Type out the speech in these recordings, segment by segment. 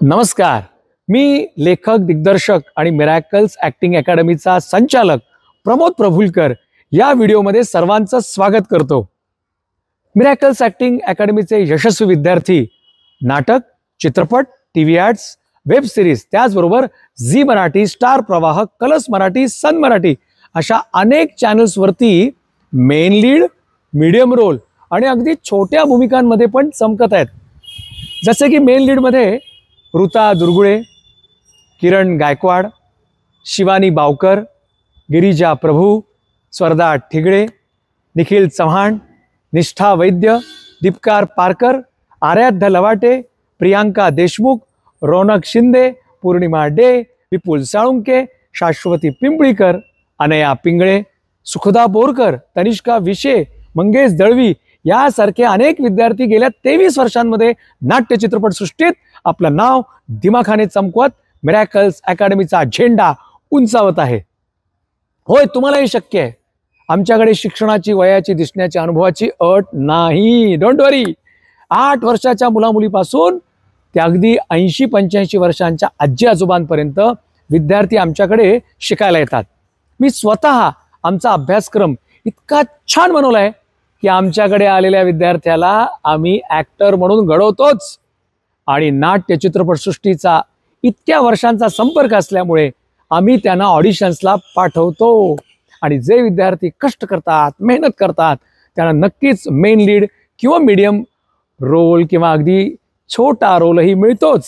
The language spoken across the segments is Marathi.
नमस्कार. मी लेखक, दिग्दर्शक आणि मिरॅकल्स ॲक्टिंग अकॅडमीचा संचालक प्रमोद प्रभुलकर या व्हिडिओमध्ये सर्वांचं स्वागत करतो. मिरॅकल्स ॲक्टिंग अकॅडमीचे यशस्वी विद्यार्थी नाटक, चित्रपट, टीव्ही ॲड्स, वेब सिरीज, त्याचबरोबर झी मराठी, स्टार प्रवाह, कलर्स मराठी, सन मराठी अशा अनेक चॅनल्सवरती मेन लीड, मीडियम रोल आणि अगदी छोट्या भूमिकांमध्ये पण चमकत आहेत. जसे की मेन लीडमध्ये ऋता दुर्गुळे, किरण गायकवाड, शिवानी बावकर, गिरिजा प्रभू, स्वर्धा ठिगळे, निखिल चव्हाण, निष्ठा वैद्य, दीपकार पारकर, आराध्य लवाटे, प्रियांका देशमुख, रौनक शिंदे, पूर्णिमा डे, विपुल साळुंके, शाश्वती पिंपळीकर, अनया पिंगळे, सुखदा बोरकर, तनिष्का विशे, मंगेश दळवी यासारखे अनेक विद्यार्थी गेल्या 23 वर्षांमध्ये नाट्य चित्रपटसृष्टीत आपलं नाव दिमाखाने चमकवत मिरॅकल्स अकॅडमीचा झेंडा उंचावत आहे. होय, तुम्हालाही शक्य आहे. आमच्याकडे शिक्षणाची, वयाची, दिसण्याची, अनुभवाची अट नाही. डोंट वरी. 8 वर्षाच्या मुलामुलीपासून ते अगदी 80-85 वर्षांच्या आजी आजोबांपर्यंत विद्यार्थी आमच्याकडे शिकायला येतात. मी स्वतः आमचा अभ्यासक्रम इतका छान बनवलाय की आमच्याकडे आलेल्या विद्यार्थ्याला आम्ही ॲक्टर म्हणून घडवतोच. आणि नाट्य चित्रपटसृष्टीचा इतक्या वर्षांचा संपर्क असल्यामुळे आम्ही त्यांना ऑडिशन्सला पाठवतो. आणि जे विद्यार्थी कष्ट करतात, मेहनत करतात, त्यांना नक्कीच मेन लीड किंवा मीडियम रोल किंवा अगदी छोटा रोलही मिळतोच.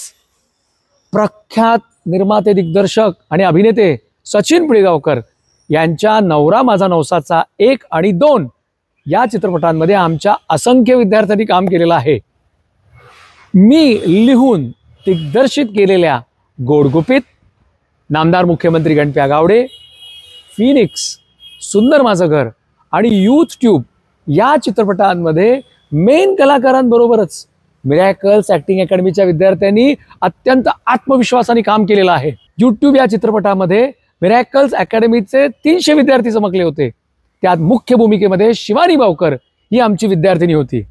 प्रख्यात निर्माते, दिग्दर्शक आणि अभिनेते सचिन पिळगावकर यांच्या नवरा माझा नवसाचा 1 आणि 2 या चित्रपटांमध्ये आमच्या असंख्य विद्यार्थ्यांनी काम केलेलं आहे. मी लिहून दिग्दर्शित केलेल्या गोडगुपित, नामदार मुख्यमंत्री गणप्या गावडे, फिनिक्स, सुंदर माझं घर आणि यूथ ट्यूब या चित्रपटांमध्ये मेन कलाकारांबरोबरच मिरॅकल्स ॲक्टिंग अकॅडमीच्या विद्यार्थ्यांनी अत्यंत आत्मविश्वासाने काम केलेलं आहे. यूट्यूब या चित्रपटामध्ये मिरॅकल्स अकॅडमीचे 300 विद्यार्थी चमकले होते. त्यात मुख्य भूमिकेमध्ये शिवानी बावकर ही आमची विद्यार्थिनी होती.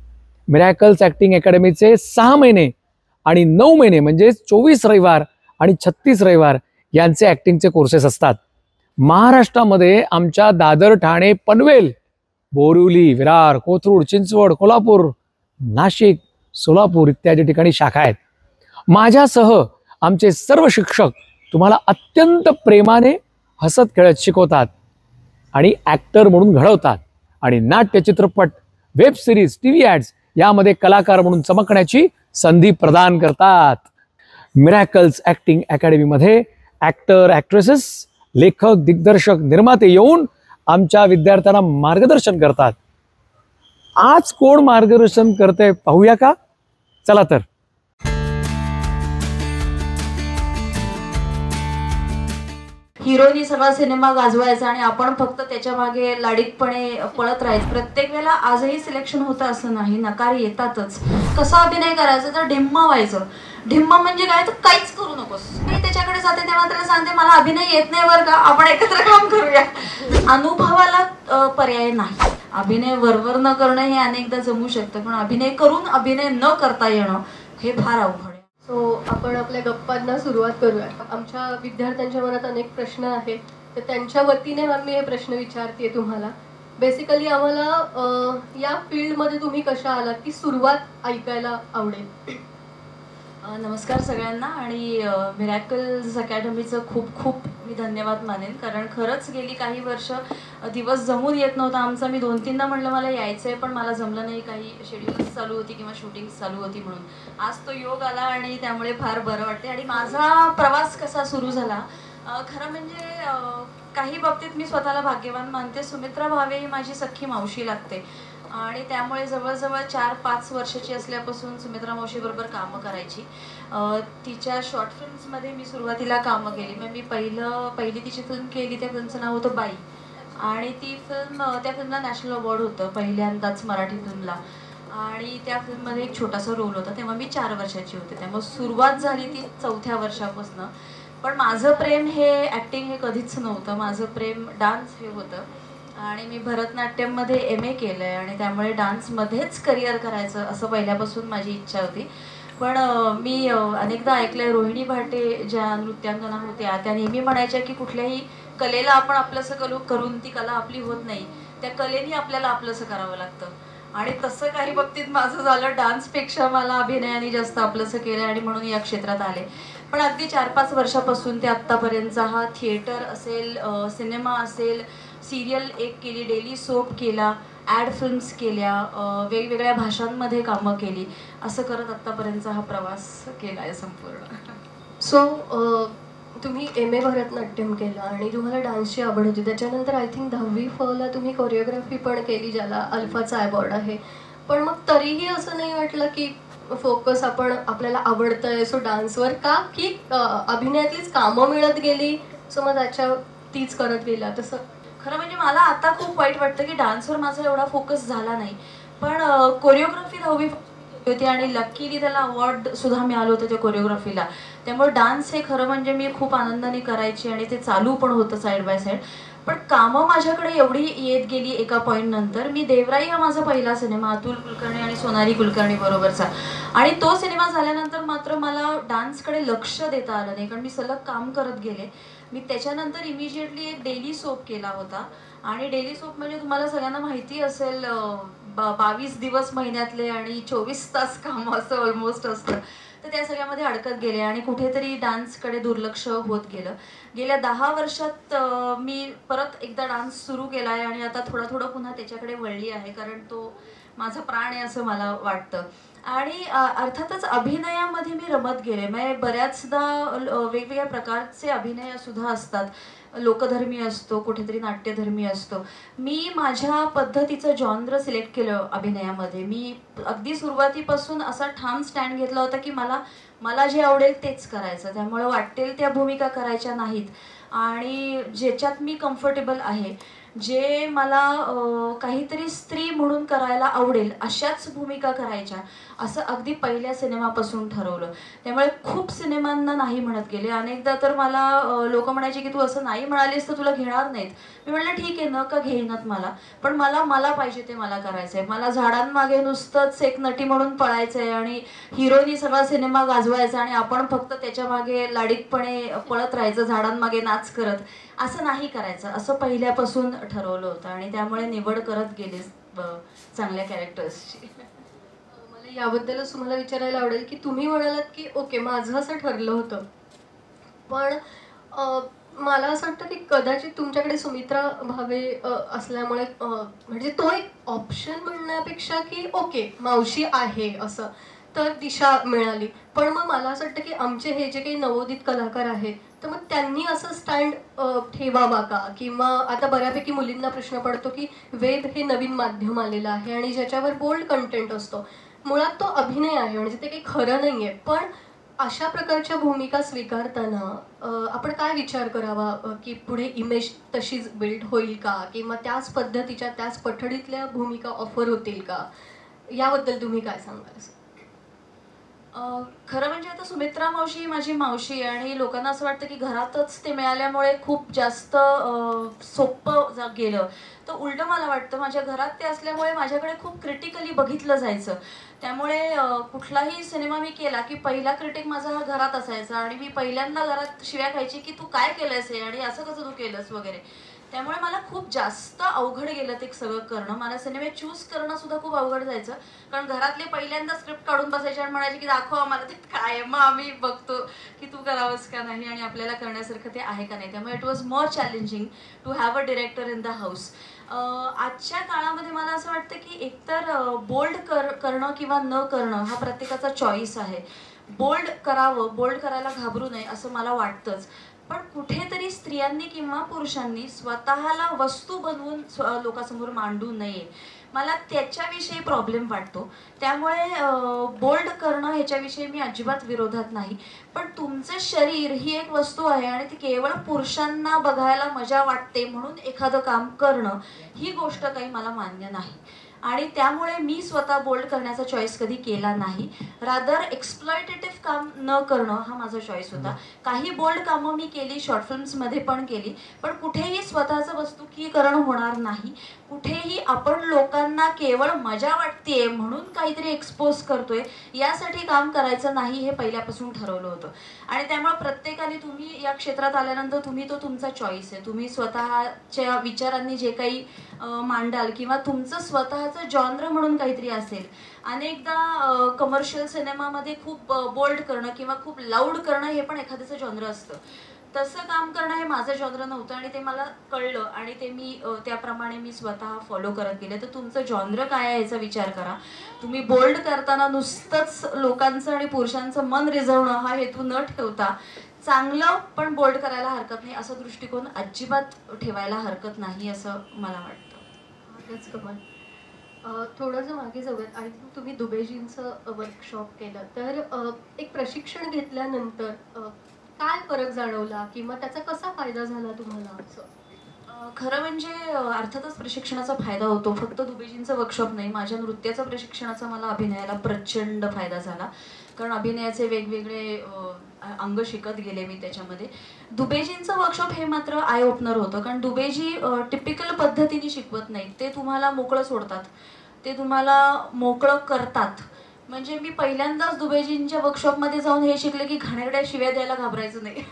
मिरॅकल्स ॲक्टिंग अकॅडमीचे 6 महिने आणि 9 महिने म्हणजे 24 रविवार आणि 36 रविवार यांचे ॲक्टिंगचे कोर्सेस असतात. महाराष्ट्रामध्ये आमच्या दादर, ठाणे, पनवेल, बोरिवली, विरार, कोथरूड, चिंचवड, कोल्हापूर, नाशिक, सोलापूर इत्यादी ठिकाणी शाखा आहेत. माझ्यासह आमचे सर्व शिक्षक तुम्हाला अत्यंत प्रेमाने हसत खेळत शिकवतात आणि ॲक्टर म्हणून घडवतात आणि नाट्य, चित्रपट, वेब सिरीज, टीव्ही ॲड्स यामध्ये कलाकार म्हणून चमकण्याची संधी प्रदान करतात. मिरॅकल्स ॲक्टिंग अकॅडमीमध्ये ॲक्टर, ॲक्ट्रेसेस, लेखक, दिग्दर्शक, निर्माते येऊन आमच्या विद्यार्थ्यांना मार्गदर्शन करतात. आज कोण मार्गदर्शन करते पाहूया का? चला तर. हिरोनी सगळा सिनेमा गाजवायचा आणि आपण फक्त त्याच्या मागे लाडीतपणे पळत राहायचं. प्रत्येक वेळेला आजही सिलेक्शन होतं असं नाही, नकार येतातच. कसा अभिनय करायचा तर ढिम्मा व्हायचं. ढिम्मा म्हणजे काय तर काहीच करू नकोस. मी त्याच्याकडे जाते तेव्हा त्याला सांगते मला अभिनय येत नाही बरं का, आपण एकत्र काम करूया. अनुभवाला पर्याय नाही. अभिनय वरवर न करणं हे अनेकदा जमू शकतं, पण अभिनय करून अभिनय न करता येणं हे फार अवघड आहे. सो आपण आपल्या गप्पांना सुरुवात करूया. आमच्या विद्यार्थ्यांच्या मनात अनेक प्रश्न आहेत, तर त्यांच्या वतीने मी हे प्रश्न विचारते तुम्हाला. बेसिकली आम्हाला या फील्डमध्ये तुम्ही कशा आलात ती सुरुवात ऐकायला आवडेल. नमस्कार सगळ्यांना. आणि मिरॅकल्स अकॅडमीचं खूप खूप मी धन्यवाद मानेन, कारण खरंच गेली काही वर्ष दिवस जमून येत नव्हता आमचा. मी 2-3दा म्हणलं मला यायचं आहे, पण मला जमलं नाही. काही शेड्यूल्स चालू होती किंवा शूटिंग्स चालू होती, म्हणून आज तो योग आला आणि त्यामुळे फार बरं वाटते. आणि माझा प्रवास कसा सुरू झाला, खरं म्हणजे काही बाबतीत मी स्वतःला भाग्यवान मानते. सुमित्रा भावे ही माझी सख्खी मावशी लागते आणि त्यामुळे जवळजवळ 4-5 वर्षाची असल्यापासून सुमित्रा मावशीबरोबर कामं करायची. तिच्या शॉर्ट फिल्म्समध्ये मी सुरुवातीला कामं केली. मग मी पहिली तिची फिल्म केली, त्या फिल्मचं नाव होतं बाई. आणि त्या फिल्मला नॅशनल अवॉर्ड होतं पहिल्यांदाच मराठी फिल्मला. आणि त्या फिल्ममध्ये एक छोटासा रोल होता. तेव्हा मी 4 वर्षाची होते. त्यामुळे सुरुवात झाली ती 4थ्या वर्षापासून. पण माझं प्रेम हे ॲक्टिंग हे कधीच नव्हतं. माझं प्रेम डान्स हे होतं. आणि मी भरतनाट्यममध्ये MA केलं आहे आणि त्यामुळे डान्समध्येच करिअर करायचं असं पहिल्यापासून माझी इच्छा होती. पण मी अनेकदा ऐकलंय, रोहिणी भाटे ज्या नृत्यांगना होत्या त्या नेहमी म्हणायच्या की कुठल्याही कलेला आपण आपलंसं करून ती कला आपली होत नाही, त्या कलेनी आपल्याला आपलंसं करावं लागतं. आणि तसं काही बाबतीत माझं झालं. डान्सपेक्षा मला अभिनयाने जास्त आपलंसं केलं आणि म्हणून या क्षेत्रात आले. पण अगदी 4-5 वर्षापासून ते आत्तापर्यंतचा हा थिएटर असेल, सिनेमा असेल, सिरियल एक केली, डेली सोप केला, ॲड फिल्म्स केल्या, वेगवेगळ्या भाषांमध्ये कामं केली, असं करत आत्तापर्यंतचा हा प्रवास केला आहे संपूर्ण. सो तुम्ही MA भरतनाट्यम केलं आणि तुम्हाला डान्सची आवड होती. त्याच्यानंतर आय थिंक 10वी फला तुम्ही कोरिओग्राफी पण केली, ज्याला अल्फाचा अवॉर्ड आहे. पण मग तरीही असं नाही वाटलं की फोकस आपण आपल्याला आवडतंय सो डान्सवर का, की अभिनयातलीच कामं मिळत गेली सो मग त्याच्या तीच करत गेला? तसं खरं म्हणजे मला आता खूप वाईट वाटतं की डान्सवर माझा एवढा फोकस झाला नाही. पण कोरिओग्राफी 10वी होती आणि लकीली त्याला अवॉर्ड सुद्धा मिळालं होतं त्या कोरिओग्राफीला. त्यामुळे डान्स हे खरं म्हणजे मी खूप आनंदाने करायची आणि ते चालू पण होतं साईड बाय साईड. पण कामं माझ्याकडे एवढी येत गेली एका पॉईंट नंतर. मी देवराई हा माझा पहिला सिनेमा अतुल कुलकर्णी आणि सोनाली कुलकर्णी बरोबरचा, आणि तो सिनेमा झाल्यानंतर मात्र मला डान्सकडे लक्ष देता आलं नाही, कारण मी सलग काम करत गेले. मी त्याच्यानंतर इमिजिएटली एक डेली सोप केला होता. आणि डेली सोप म्हणजे तुम्हाला सगळ्यांना माहिती असेल, 22 दिवस महिन्यातले आणि 24 तास काम असं ऑलमोस्ट असतं. तर त्या सगळ्यामध्ये अडकत गेले आणि कुठेतरी डान्सकडे दुर्लक्ष होत गेलं. गेल्या 10 वर्षात मी परत एकदा डान्स सुरू केला आहे आणि आता थोडं पुन्हा त्याच्याकडे वळली आहे, कारण तो माझा प्राण आहे असं मला वाटतं. आणि अर्थातच अभिनयामध्ये मी रमत गेले. म्हणजे बऱ्याचदा वेगवेगळ्या प्रकारचे अभिनय सुद्धा असतात. लोकधर्मी असतो, कुठेतरी नाट्यधर्मी असतो. मी माझ्या पद्धतीचं जॉनर सिलेक्ट केलं अभिनयामध्ये. मी अगदी सुरुवातीपासून असा ठाम स्टँड घेतला होता की मला जे आवडेल तेच करायचं. त्यामुळे वाटेल त्या भूमिका करायच्या नाहीत आणि ज्याच्यात मी कम्फर्टेबल आहे, जे मला काहीतरी स्त्री म्हणून करायला आवडेल अशाच भूमिका करायच्या, असं अगदी पहिल्या सिनेमापासून ठरवलं. त्यामुळे खूप सिनेमांना नाही म्हणत गेले. अनेकदा तर मला लोक म्हणायचे की तू असं नाही म्हणालीस तर तुला घेणार नाहीत. मी म्हटलं ठीक आहे, न का घेईनात मला, पण मला पाहिजे ते मला करायचं आहे. मला झाडांमागे नुसतंच एक नटी म्हणून पळायचं आहे आणि हिरोनी सगळा सिनेमा गाजवायचा आणि आपण फक्त त्याच्या मागे लाडीतपणे पळत राहायचं, झाडांमागे नाच करत. असं नाही करायचं, असं पहिल्यापासून ठरवलं होतं आणि त्यामुळे निवड करत गेले चांगल्या कॅरेक्टर्सची. मला याबद्दलच तुम्हाला विचारायला आवडेल की तुम्ही म्हणालात की ओके माझं असं ठरलं होतं, पण मला असं वाटतं की कदाचित तुमच्याकडे सुमित्रा भावे असल्यामुळे म्हणजे तो एक ऑप्शन म्हणण्यापेक्षा की ओके मावशी आहे असं तर दिशा मिळाली. पण मग मला असं वाटतं की आमचे हे जे काही नवोदित कलाकार आहेत तर मग त्यांनी असं स्टँड ठेवावा का, किंवा आता बऱ्यापैकी मुलींना प्रश्न पडतो की वेब हे नवीन माध्यम आलेलं आहे आणि ज्याच्यावर बोल्ड कंटेंट असतो, मुळात तो अभिनय आहे म्हणजे ते काही खरं नाही आहे. पण अशा प्रकारच्या भूमिका स्वीकारताना आपण काय विचार करावा की पुढे इमेज तशीच बिल्ड होईल का, किंवा त्याच पद्धतीच्या त्याच पठडीतल्या भूमिका ऑफर होतील का, याबद्दल तुम्ही काय सांगाल? खरं म्हणजे आता सुमित्रा मावशी ही माझी मावशी आहे आणि लोकांना असं वाटतं की घरातच ते मिळाल्यामुळे खूप जास्त सोपं गेलं. तर उलटं मला वाटतं माझ्या घरात ते असल्यामुळे माझ्याकडे खूप क्रिटिकली बघितलं जायचं. त्यामुळे कुठलाही सिनेमा मी केला की पहिला क्रिटिक माझा हा घरात असायचा आणि मी पहिल्यांदा घरात शिव्या खायची की तू काय केलंस हे आणि असं कसं तू केलंस वगैरे. त्यामुळे मला खूप जास्त अवघड गेलं ते सगळं करणं. मला सिनेमे चूज करणं सुद्धा खूप अवघड जायचं, कारण घरातले पहिल्यांदा स्क्रिप्ट काढून बसायचे आणि म्हणायचे की दाखव आम्हाला ते काय आहे, मग आम्ही बघतो की तू करावंस का नाही आणि आपल्याला करण्यासारखं ते आहे का नाही. त्यामुळे it was more challenging to have a director in the house. आजच्या काळामध्ये मला असं वाटतं की एकतर बोल्ड करणं किंवा न करणं हा प्रत्येकाचा चॉईस आहे. बोल्ड करावं, बोल्ड करायला घाबरू नये असं मला वाटतंच. पण कुठेतरी स्त्रियांनी किंवा पुरुषांनी स्वतःला वस्तू बनवून लोकांसमोर मांडू नये, मला त्याच्याविषयी प्रॉब्लेम वाटतो. त्यामुळे बोल्ड करणं ह्याच्याविषयी मी अजिबात विरोधात नाही. पण तुमचं शरीर ही एक वस्तू आहे आणि ती केवळ पुरुषांना बघायला मजा वाटते म्हणून एखादं काम करणं ही गोष्ट काही मला मान्य नाही. आणि त्यामुळे मी स्वतः बोल्ड करण्याचा चॉईस कधी केला नाही. रादर एक्सप्लॉयटेटिव्ह काम न करणं हा माझा चॉईस होता. काही बोल्ड कामं मी केली, शॉर्ट फिल्म्समध्ये पण केली, पण कुठेही स्वतःचं वस्तुकीकरण होणार नाही. कुठेही आपण लोकांना केवळ मजा वाटतेय म्हणून काहीतरी एक्सपोज करतोय यासाठी काम करायचं नाही, हे पहिल्यापासून ठरवलं होतं. आणि त्यामुळे प्रत्येकाने, तुम्ही या क्षेत्रात आल्यानंतर तुम्ही तो तुमचा चॉईस आहे, तुम्ही स्वतःच्या विचारांनी जे काही मांडाल किंवा तुमचं स्वतःचं जॉनर म्हणून काहीतरी असेल. अनेकदा कमर्शियल सिनेमामध्ये खूप बोल्ड करणं किंवा खूप लाऊड करणं हे पण एखाद्याचं जॉनर असतं. तसं काम करणं हे माझं जॉनर नव्हतं आणि ते मला कळलं आणि ते मी त्याप्रमाणे मी स्वतः फॉलो करत गेले. तर तुमचं जॉनर काय आहे याचा विचार करा. तुम्ही बोल्ड करताना नुसतंच लोकांचं आणि पुरुषांचं मन रिझवणं हा हेतू न ठेवता चांगलं पण बोल्ड करायला हरकत नाही असा दृष्टिकोन अजिबात ठेवायला हरकत नाही असं मला वाटतं. तेच कमाल. थोडंसं मागे जाऊयात. आय थिंक तुम्ही दुबेजींचं वर्कशॉप केलं, तर एक प्रशिक्षण घेतल्यानंतर काय फरक जाणवला किंवा त्याचा कसा फायदा झाला तुम्हाला? असं खरं म्हणजे अर्थातच प्रशिक्षणाचा फायदा होतो. फक्त दुबेजींचं वर्कशॉप नाही, माझ्या नृत्याचं प्रशिक्षणाचा मला अभिनयाला प्रचंड फायदा झाला. कारण अभिनयाचे वेगवेगळे अंग शिकत गेले मी त्याच्यामध्ये. दुबेजींचं वर्कशॉप हे मात्र आय ओपनर होतं. कारण दुबेजी टिपिकल पद्धतीने शिकवत नाहीत, ते तुम्हाला मोकळं सोडतात, ते तुम्हाला मोकळं करतात. म्हणजे मी पहिल्यांदाच दुबेजींच्या वर्कशॉपमध्ये जाऊन हे शिकले की घाणेरड्या शिव्या द्यायला घाबरायचं नाही.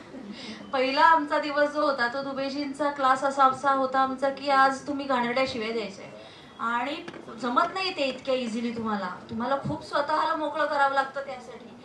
पहिला आमचा दिवस जो होता तो दुबेजींचा क्लास असा होता आमचा की आज तुम्ही घाणेरड्या शिव्या द्यायचे आणि जमत नाही ते इतक्या इझिली. तुम्हाला खूप स्वतःला मोकळं करावं लागतं त्यासाठी.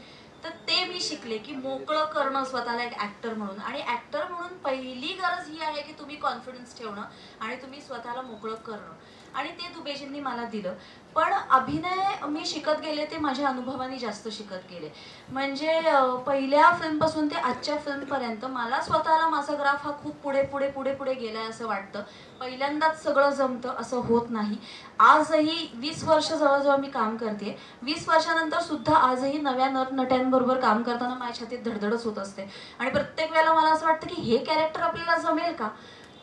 तर ते मी शिकले की मोकळं करणं स्वतःला एक ऍक्टर म्हणून. आणि ऍक्टर म्हणून पहिली गरज ही आहे की तुम्ही कॉन्फिडन्स ठेवणं आणि तुम्ही स्वतःला मोकळं करणं. आणि ते दुबेजींनी मला दिलं. पण अभिनय मी शिकत गेले ते माझ्या अनुभवाने जास्त शिकत गेले. म्हणजे पहिल्या फिल्मपासून ते आजच्या फिल्मपर्यंत मला स्वतःला माझा ग्राफ हा खूप पुढे पुढे पुढे पुढे गेलाय असं वाटतं. पहिल्यांदाच सगळं जमतं असं होत नाही. आजही 20 वर्ष जवळजवळ मी काम करते. 20 वर्षानंतर सुद्धा आजही नव्या नटनट्यांबरोबर काम करताना माझ्या छातीत धडधडच होत असते. आणि प्रत्येक वेळेला मला असं वाटतं की हे कॅरेक्टर आपल्याला जमेल का.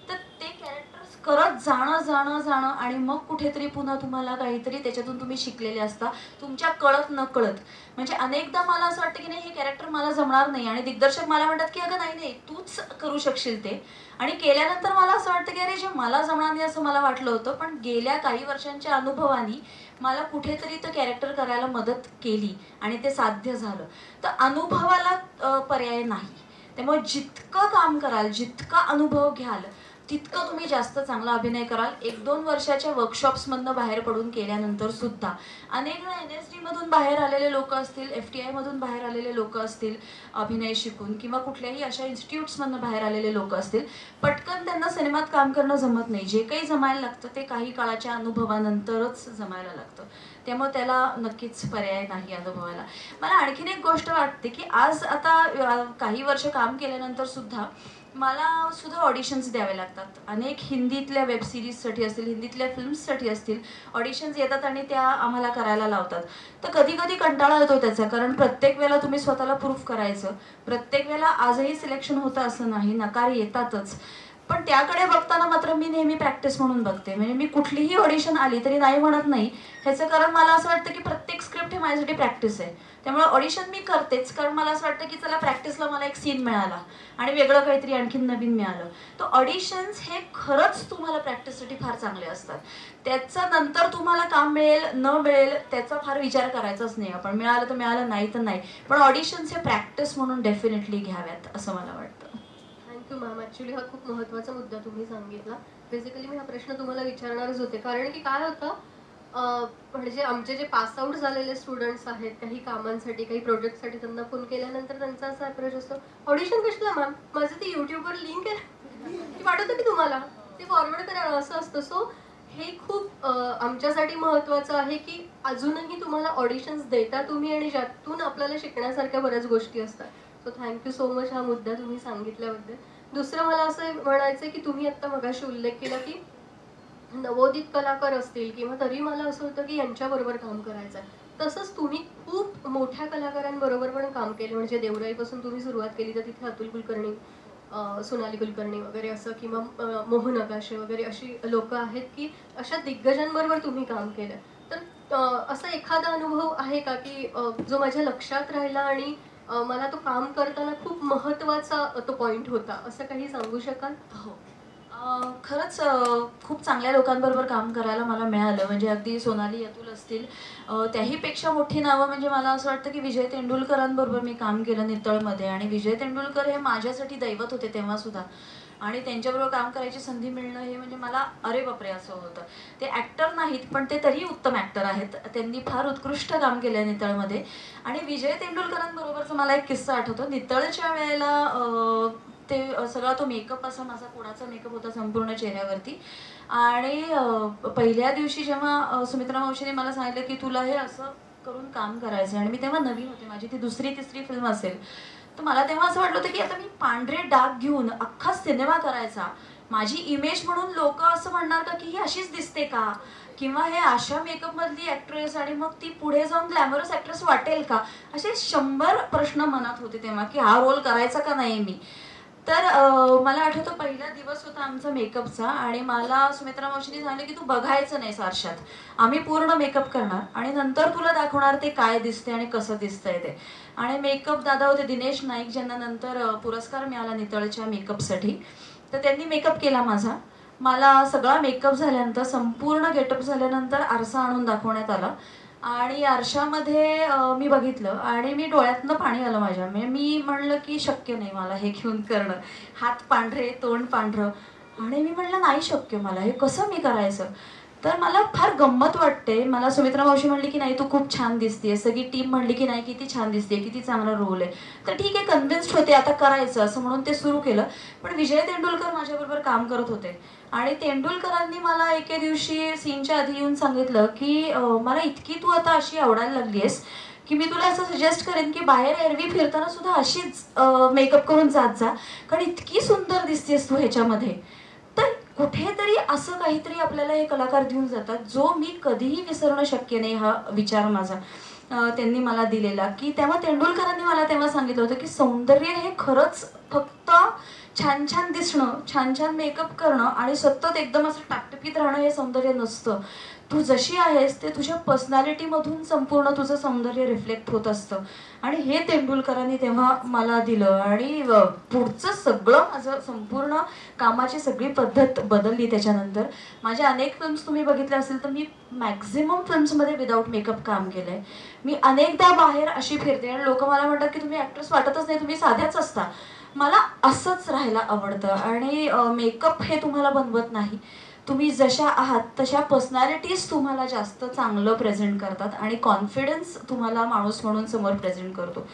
तर ते कॅरेक्टर करत जाणं आणि मग कुठेतरी पुन्हा तुम्हाला काहीतरी त्याच्यातून तुम्ही शिकलेले असता तुमच्या कळत न कळत. म्हणजे अनेकदा मला असं वाटतं की नाही हे कॅरेक्टर मला जमणार नाही आणि दिग्दर्शक मला म्हणतात की अगं नाही तूच करू शकशील ते. आणि केल्यानंतर मला असं वाटतं की अरे जे मला जमणार नाही असं मला वाटलं होतं, पण गेल्या काही वर्षांच्या अनुभवानी मला कुठेतरी तो कॅरेक्टर करायला मदत केली आणि ते साध्य झालं. तर अनुभवाला पर्याय नाही. त्यामुळे जितकं काम कराल, जितका अनुभव घ्याल, तितकं तुम्ही जास्त चांगला अभिनय कराल. 1-2 वर्षाच्या वर्कशॉप्समधनं बाहेर पडून केल्यानंतर सुद्धा अनेक NSD मधून बाहेर आलेले लोक असतील, FTI मधून बाहेर आलेले लोक असतील अभिनय शिकून, किंवा कुठल्याही अशा इन्स्टिट्यूट्समधनं बाहेर आलेले लोक असतील, पटकन त्यांना सिनेमात काम करणं जमत नाही. जे काही जमायला लागतं ते काही काळाच्या अनुभवानंतरच जमायला लागतं. त्यामुळे त्याला नक्कीच पर्याय नाही अनुभवाला. मला आणखीन एक गोष्ट वाटते की आज आता काही वर्ष काम केल्यानंतर सुद्धा मला सुद्धा ऑडिशन्स द्यावे लागतात. अनेक हिंदीतल्या वेब सिरीजसाठी असतील, हिंदीतल्या फिल्म्ससाठी असतील, ऑडिशन्स येतात आणि त्या आम्हाला करायला लावतात. तर कधी कधी कंटाळा येतो त्याचा, कारण प्रत्येक वेळेला तुम्ही स्वतःला प्रूफ करायचं. प्रत्येक वेळेला आजही सिलेक्शन होतं असं नाही, नकार येतातच. पण त्याकडे बघताना मात्र मी नेहमी प्रॅक्टिस म्हणून बघते. म्हणजे मी कुठलीही ऑडिशन आली तरी नाही म्हणत नाही. ह्याचं कारण मला असं वाटतं की प्रत्येक स्क्रिप्ट हे माझ्यासाठी प्रॅक्टिस आहे. त्यामुळे ऑडिशन मी करतेच, कारण मला असं वाटतं की चला प्रॅक्टिसला मला एक सीन मिळाला आणि वेगळं काहीतरी आणखीन नवीन मिळालं. तर ऑडिशन्स हे खरंच तुम्हाला प्रॅक्टिससाठी फार चांगले असतात. त्याचा नंतर तुम्हाला काम मिळेल न मिळेल त्याचा फार विचार करायचाच नाही. आपण मिळालं तर मिळालं, नाही तर नाही. पण ऑडिशन्स हे प्रॅक्टिस म्हणून डेफिनेटली घ्याव्यात असं मला वाटतं. Thank you ma'am. ॲक्च्युली हा खूप महत्त्वाचा मुद्दा तुम्ही सांगितला. बेसिकली मी हा प्रश्न तुम्हाला विचारणारच होते, कारण की काय होतं, म्हणजे आमचे जे पास आउट झालेले स्टुडंट्स आहेत, काही कामांसाठी, काही प्रोजेक्टसाठी त्यांना फोन केल्यानंतर त्यांचा असा अप्रोच असतो, ऑडिशन कशाला मॅम, माझं ती यूट्यूबवर लिंक आहे ती पाठवतो की तुम्हाला, ते फॉरवर्ड करा, असं असतं. सो हे खूप आमच्यासाठी महत्त्वाचं आहे की अजूनही तुम्हाला ऑडिशन्स देता तुम्ही आणि ज्यातून आपल्याला शिकण्यासारख्या बऱ्याच गोष्टी असतात. सो थँक्यू सो मच हा मुद्दा तुम्ही सांगितल्याबद्दल. दुसरं मला असं म्हणायचं की तुम्ही आत्ता मगाशी उल्लेख केला की नवोदित कलाकार असतील किंवा तरी मला असं होतं की यांच्याबरोबर काम करायचं आहे. तसंच तुम्ही खूप मोठ्या कलाकारांबरोबर पण काम केलं. म्हणजे देवराईपासून तुम्ही सुरुवात केली तर तिथे अतुल कुलकर्णी, सोनाली कुलकर्णी वगैरे असं किंवा मोहन आगाशे वगैरे अशी लोक आहेत की अशा दिग्गजांबरोबर तुम्ही काम केलं, तर असा एखादा अनुभव आहे का की जो माझ्या लक्षात राहिला आणि मला तो काम करताना खूप महत्त्वाचा तो पॉईंट होता, असं काही सांगू शकाल? हो, खरंच खूप चांगल्या लोकांबरोबर काम करायला मला मिळालं. म्हणजे अगदी सोनाली अतुल असतील, त्याहीपेक्षा मोठी नावं म्हणजे मला असं वाटतं की विजय तेंडुलकरांबरोबर मी काम केलं नितळमध्ये. आणि विजय तेंडुलकर हे माझ्यासाठी दैवत होते तेव्हासुद्धा. आणि त्यांच्याबरोबर काम करायची संधी मिळणं हे म्हणजे मला अरे बापरे असं होतं. ते ॲक्टर नाहीत पण ते तरी उत्तम ॲक्टर आहेत. त्यांनी फार उत्कृष्ट काम केलं आहे नितळमध्ये. आणि विजय तेंडुलकरांबरोबरचा मला एक किस्सा आठवतो. नितळच्या वेळेला ते सगळा तो मेकअप असा माझा कोणाचा मेकअप होता संपूर्ण चेहऱ्यावरती. आणि पहिल्या दिवशी जेव्हा सुमित्रा मावशीने मला सांगितलं की तुला हे असं करून काम करायचं, आणि मी तेव्हा नवीन होते, माझी ती दुसरी तिसरी फिल्म असेल, तर मला तेव्हा असं वाटलं होतं की आता मी पांढरे डाग घेऊन अख्खा सिनेमा करायचा, माझी इमेज म्हणून लोक असं म्हणणार का की ही अशीच दिसते का, किंवा हे अशा मेकअपमधली ॲक्ट्रेस आणि मग ती पुढे जाऊन ग्लॅमरस ॲक्ट्रेस वाटेल का, असे 100 प्रश्न मनात होते तेव्हा की हा रोल करायचा का नाही मी. तर मला आठवतं पहिला दिवस होता आमचा मेकअपचा, आणि मला सुमित्रा मावशीने सांगितलं की तू बघायचं नाही आरशात, आम्ही पूर्ण मेकअप करणार आणि नंतर तुला दाखवणार ते काय दिसते आणि कसं दिसतंय ते. आणि मेकअप दादा होते दिनेश नाईक, ज्यांना नंतर पुरस्कार मिळाला नितळच्या मेकअपसाठी. तर त्यांनी मेकअप केला माझा. मला सगळा मेकअप झाल्यानंतर, संपूर्ण गेटअप झाल्यानंतर आरसा आणून दाखवण्यात आला. आणि आरशामध्ये मी बघितलं आणि मी डोळ्यातनं पाणी आलं माझ्या. म्हणजे मी म्हणलं की शक्य नाही मला हे घेऊन करणं, हात पांढरे तोंड पांढरं. आणि मी म्हणलं नाही शक्य मला, हे कसं मी करायचं. तर मला फार गंमत वाटते. मला सुमित्रा मावशी म्हणली की नाही तू खूप छान दिसतेय, सगळी टीम म्हणली की नाही किती छान दिसते, किती चांगला रोल आहे. तर ठीक आहे, कन्व्हिन्स्ड होते आता करायचं असं म्हणून ते सुरू केलं. पण विजय तेंडुलकर माझ्याबरोबर काम करत होते आणि तेंडुलकरांनी मला एके दिवशी सीनच्या आधी येऊन सांगितलं की मला इतकी तू आता अशी आवडायला लागली आहेस की मी तुला असं सजेस्ट करेन की बाहेर एरवी फिरताना सुद्धा अशीच मेकअप करून जात जा, कारण इतकी सुंदर दिसतेस तू ह्याच्यामध्ये. तर कुठेतरी असं काहीतरी आपल्याला हे कलाकार देऊन जातात जो मी कधीही विसरणं शक्य नाही. हा विचार माझा त्यांनी मला दिलेला की तेव्हा तेंडुलकरांनी मला तेव्हा सांगितलं होतं की सौंदर्य हे खरंच फक्त छान छान दिसणं, छान छान मेकअप करणं आणि सतत एकदम असं टाकटकीत राहणं हे सौंदर्य नसतं. तू जशी आहेस ते तुझ्या पर्सनॅलिटीमधून संपूर्ण तुझं सौंदर्य रिफ्लेक्ट होत असतं. आणि हे तेंडुलकरांनी तेव्हा मला दिलं. आणि पुढचं सगळं माझं संपूर्ण कामाची सगळी पद्धत बदलली त्याच्यानंतर. माझ्या अनेक फिल्म्स तुम्ही बघितल्या असेल तर मी मॅक्झिमम फिल्म्समध्ये विदाऊट मेकअप काम केलं आहे. मी अनेकदा बाहेर अशी फिरते आणि लोक मला म्हणतात की तुम्ही ॲक्ट्रेस वाटतच नाही, तुम्ही साध्याच असता. मला असंच राहायला आवडतं. आणि मेकअप हे तुम्हाला बनवत नाही, तुम्ही जशा आहात तशा पर्सनॅलिटीज तुम्हाला जास्त चांगलं प्रेझेंट करतात आणि कॉन्फिडन्स तुम्हाला माणूस म्हणून समोर प्रेझेंट करतो.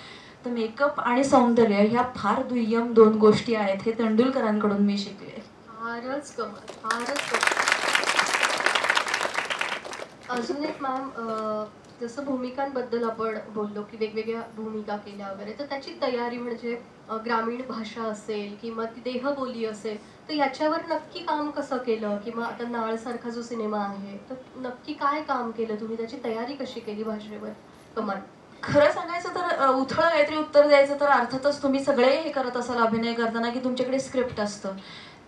तर मेकअप आणि सौंदर्य ह्या फार दुय्यम 2 गोष्टी आहेत, हे तेंडुलकरांकडून मी शिकले. फारच कमाल, फारच कमाल. अजून एक मॅम, जसं भूमिकांबद्दल आपण बोललो की वेगवेगळ्या भूमिका केल्या वगैरे, तर त्याची तयारी म्हणजे ग्रामीण भाषा असेल किंवा ती देहबोली असेल, तर याच्यावर नक्की काम कसं केलं? किंवा आता नाळसारखा जो सिनेमा आहे तर नक्की काय काम केलं तुम्ही, त्याची तयारी कशी केली भाषेवर? कमाल. खरं सांगायचं तर उथळ काहीतरी उत्तर द्यायचं तर अर्थातच तुम्ही सगळे हे करत असाल अभिनय करताना की तुमच्याकडे स्क्रिप्ट असतं.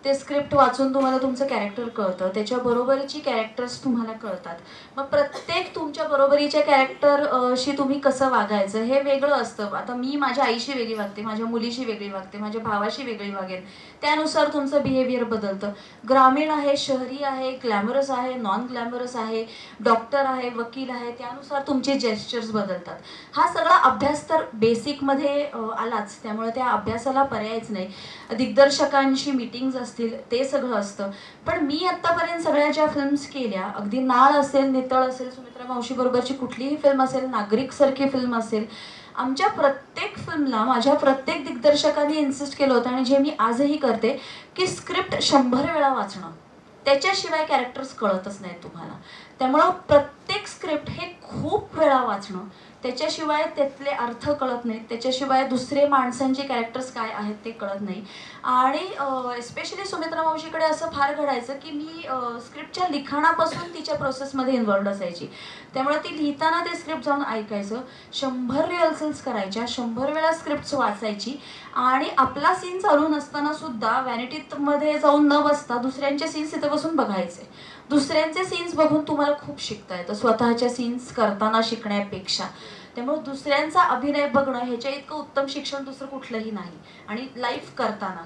ते स्क्रिप्ट वाचून तुम्हाला तुमचं कॅरेक्टर कळतं, त्याच्या बरोबरीची कॅरेक्टर्स तुम्हाला कळतात. मग प्रत्येक तुमच्या बरोबरीच्या कॅरेक्टरशी तुम्ही कसं वागायचं हे वेगळं असतं. आता मी माझ्या आईशी वेगळी वागते, माझ्या मुलीशी वेगळी वागते, माझ्या भावाशी वेगळी वागेल, त्यानुसार तुमचं बिहेवियर बदलतं. ग्रामीण आहे, शहरी आहे, ग्लॅमरस आहे, नॉन ग्लॅमरस आहे, डॉक्टर आहे, वकील आहे, त्यानुसार तुमचे जेस्चर्स बदलतात. हा सगळा अभ्यास तर बेसिकमध्ये आलाच, त्यामुळे त्या अभ्यासाला पर्यायच नाही. दिग्दर्शकांशी मीटिंग्ज असतील ते सगळं असतं. पण मी आत्तापर्यंत सगळ्या ज्या फिल्म्स केल्या, अगदी नाळ असेल, नितळ असेल, सुमित्रा मावशी बरोबरची कुठलीही फिल्म असेल, नागरिक सारखी फिल्म असेल, आमच्या प्रत्येक फिल्मला माझ्या प्रत्येक दिग्दर्शकांनी इन्सिस्ट केलं होतं आणि जे मी आजही करते की स्क्रिप्ट 100 वेळा वाचणं, त्याच्याशिवाय कॅरेक्टर्स कळतच नाहीत तुम्हाला. त्यामुळं प्रत्येक स्क्रिप्ट हे खूप वेळा वाचणं, त्याच्याशिवाय त्यातले अर्थ कळत नाहीत, त्याच्याशिवाय दुसरे माणसांचे कॅरेक्टर्स काय आहेत ते कळत नाही. आणि एस्पेशली सुमित्रा मावशीकडे असं फार घडायचं की मी स्क्रिप्टच्या लिखाणापासून तिच्या प्रोसेसमध्ये इन्व्हॉल्ड असायची. त्यामुळे ती लिहिताना ते स्क्रिप्ट जाऊन ऐकायचं, 100 रिहर्सल्स करायच्या, 100 वेळा स्क्रिप्ट वाचायची आणि आपला सीन चालू नसताना सुद्धा व्हॅनिटीमध्ये जाऊन न बसता दुसऱ्यांचे सीन्स तिथे बसून बघायचे. दुसऱ्यांचे सीन्स बघून तुम्हाला खूप शिकता येतं स्वतःच्या सीन्स करताना शिकण्यापेक्षा. त्यामुळे दुसऱ्यांचा अभिनय बघणं ह्याच्या इतकं उत्तम शिक्षण दुसरं कुठलंही नाही. आणि लाईव्ह करताना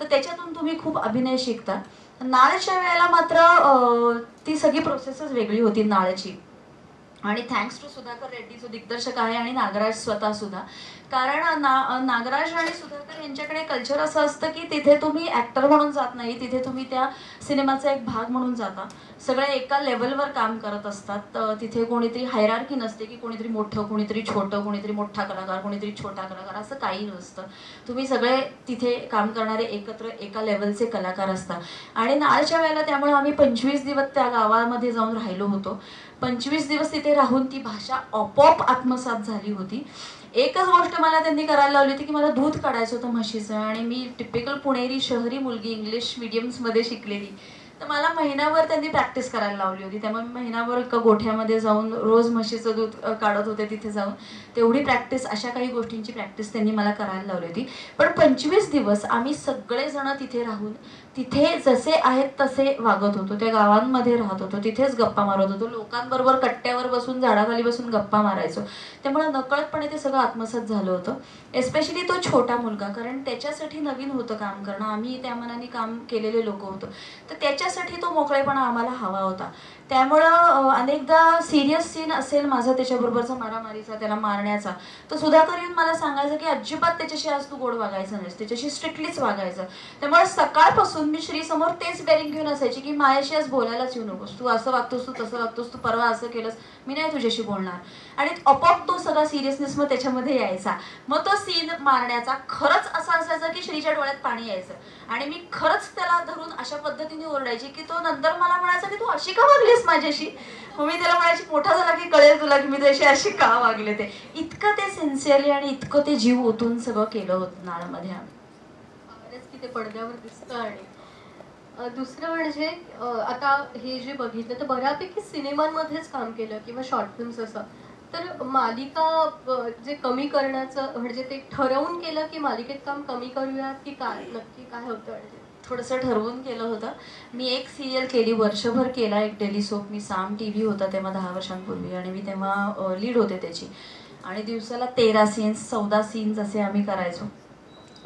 तर त्याच्यातून तुम्ही खूप अभिनय शिकता. नाळच्या वेळेला मात्र ती सगळी प्रोसेसच वेगळी होती नाळची. आणि थँक्स टू सुधाकर रेड्डी जो दिग्दर्शक आहे आणि नागराज स्वतः सुद्धा. कारण नागराज आणि सुधाकर यांच्याकडे कल्चर असं असतं की तिथे तुम्ही ॲक्टर म्हणून जात नाही, तिथे तुम्ही त्या सिनेमाचा एक भाग म्हणून जाता. सगळे एका लेवलवर काम करत असतात. तिथे कोणीतरी हायरार्की नसते की कोणीतरी मोठं, कोणीतरी छोटं, कोणीतरी मोठा कलाकार, कोणीतरी छोटा कलाकार, असं काही नसतं. तुम्ही सगळे तिथे काम करणारे एकत्र एका लेवलचे कलाकार असतात. आणि नाळच्या वेळेला त्यामुळे आम्ही 25 दिवस त्या गावामध्ये जाऊन राहिलो होतो. 25 दिवस तिथे राहून ती भाषा आपोआप आत्मसात झाली होती. एकच गोष्ट मला त्यांनी करायला लावली होती की मला दूध काढायचं होतं म्हशीचं. आणि मी टिपिकल पुणेरी शहरी मुलगी, इंग्लिश मीडियम्समध्ये शिकलेली, तर मला महिनाभर त्यांनी प्रॅक्टिस करायला लावली होती. त्यामुळे मी महिनाभर एका गोठ्यामध्ये जाऊन रोज म्हशीचं दूध काढत होते तिथे जाऊन. तेवढी प्रॅक्टिस, अशा काही गोष्टींची प्रॅक्टिस त्यांनी मला करायला लावली होती. पण 25 दिवस आम्ही सगळेजण तिथे राहून तिथे जसे आहेत तसे वागत होतो. त्या गावांमध्ये राहत होतो, तिथेच गप्पा मारत होतो, लोकांबरोबर कट्ट्यावर बसून झाडाखाली बसून गप्पा मारायचो. त्यामुळे नकळतपणे ते सगळं आत्मसात झालं होतं. एस्पेशली तो छोटा मुलगा, कारण त्याच्यासाठी नवीन होतं काम करणं. आम्ही त्या मनाने काम केलेले लोक होतो, तर त्याच्यासाठी तो मोकळेपणा आम्हाला हवा होता. त्यामुळं अनेकदा सिरियस सीन असेल माझा त्याच्याबरोबरचा मारामारीचा, त्याला मारण्याचा, तर सुधाकर येऊन मला सांगायचं की अजिबात त्याच्याशी आज तू गोड वागायचं नाहीस, त्याच्याशी स्ट्रिक्टलीच वागायचं. त्यामुळे सकाळपासून मी श्रीसमोर तेच बेरिंग घेऊन असायची की माझ्याशी आज बोलायलाच येऊ नकोस, तू असं वागतोस, तू तसं वागतोस, तू परवा असं केलंस, मी नाही तुझ्याशी बोलणार. आणि आपोआप तो सगळा सिरियसनेस मग त्याच्यामध्ये यायचा. मग तो सीन मारण्याचा खरंच असा असायचा की श्रीच्या डोळ्यात पाणी यायचं. आणि मी खरंच त्याला धरून अशा पद्धतीने ओरडायची की तो नंतर मला म्हणायचा की तू अशी का वागलीस माझ्याशी. मग मी त्याला म्हणायची मोठा झाला की कळेल तुला की मी त्याशी अशी का वागले. ते इतकं ते सिन्सिअरली आणि इतकं ते जीव ओतून सगळं केलं होतं नाळमध्ये. फारच की ते पडद्यावर दिसतं. आणि दुसरं म्हणजे आता हे जे बघितलं तर बऱ्यापैकी सिनेमांमध्येच काम केलं किंवा शॉर्ट फिल्म्स असं. तर मालिका जे कमी करण्याचं म्हणजे ते ठरवून केलं की मालिकेत काम कमी करूयात की काय, नक्की काय होतं? म्हणजे थोडंसं ठरवून केलं होतं. मी एक सिरियल केली, वर्षभर केला एक डेली सोप. मी साम TV होता तेव्हा 10 वर्षांपूर्वी, आणि मी तेव्हा लीड होते त्याची. आणि दिवसाला 13 सीन्स 14 सीन्स असे आम्ही करायचो,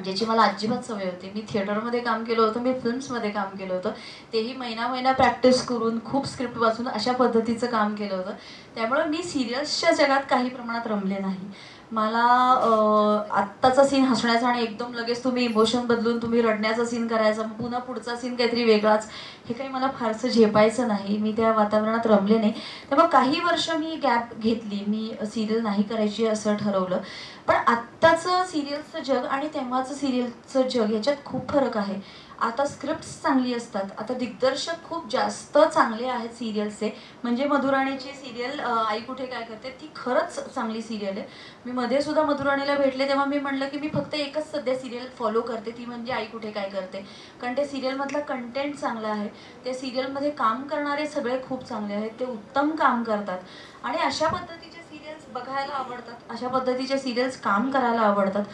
ज्याची मला अजिबात सवय होती. मी थिएटरमध्ये काम केलं होतं, मी फिल्म्समध्ये काम केलं होतं, तेही महिना प्रॅक्टिस करून खूप स्क्रिप्ट वाचून अशा पद्धतीचं काम केलं होतं. त्यामुळे मी सिरियल्सच्या जगात काही प्रमाणात रमले नाही. मला आत्ताचा सीन हसण्याचा आणि एकदम लगेच तुम्ही इमोशन बदलून तुम्ही रडण्याचा सीन करायचा, पुन्हा पुढचा सीन काहीतरी वेगळाच, हे काही मला फारसं झेपायचं नाही. मी त्या वातावरणात रमले नाही. त्यामुळे काही वर्ष मी गॅप घेतली, मी सिरियल नाही करायची असं ठरवलं. पण आत्ताचं सिरियलचं जग आणि तेव्हाचं सिरियलचं जग याच्यात खूप फरक आहे. आता स्क्रिप्ट्स चांगली असतात, आता दिग्दर्शक खूप जास्त चांगले आहेत सिरियल्सचे. म्हणजे मधुराणीची सिरियल आई कुठे काय करते ती खरंच चांगली सिरियल आहे. मी मध्ये सुद्धा मधुराणीला भेटले तेव्हा मी म्हटलं की मी फक्त एकच सध्या सिरियल फॉलो करते, ती म्हणजे आई कुठे काय करते. कारण ते सिरियलमधला कंटेंट चांगला आहे, त्या सिरियलमध्ये काम करणारे सगळे खूप चांगले आहेत, ते उत्तम काम करतात. आणि अशा पद्धतीचे सिरियल्स बघायला आवडतात, अशा पद्धतीचे सिरियल्स काम करायला आवडतात.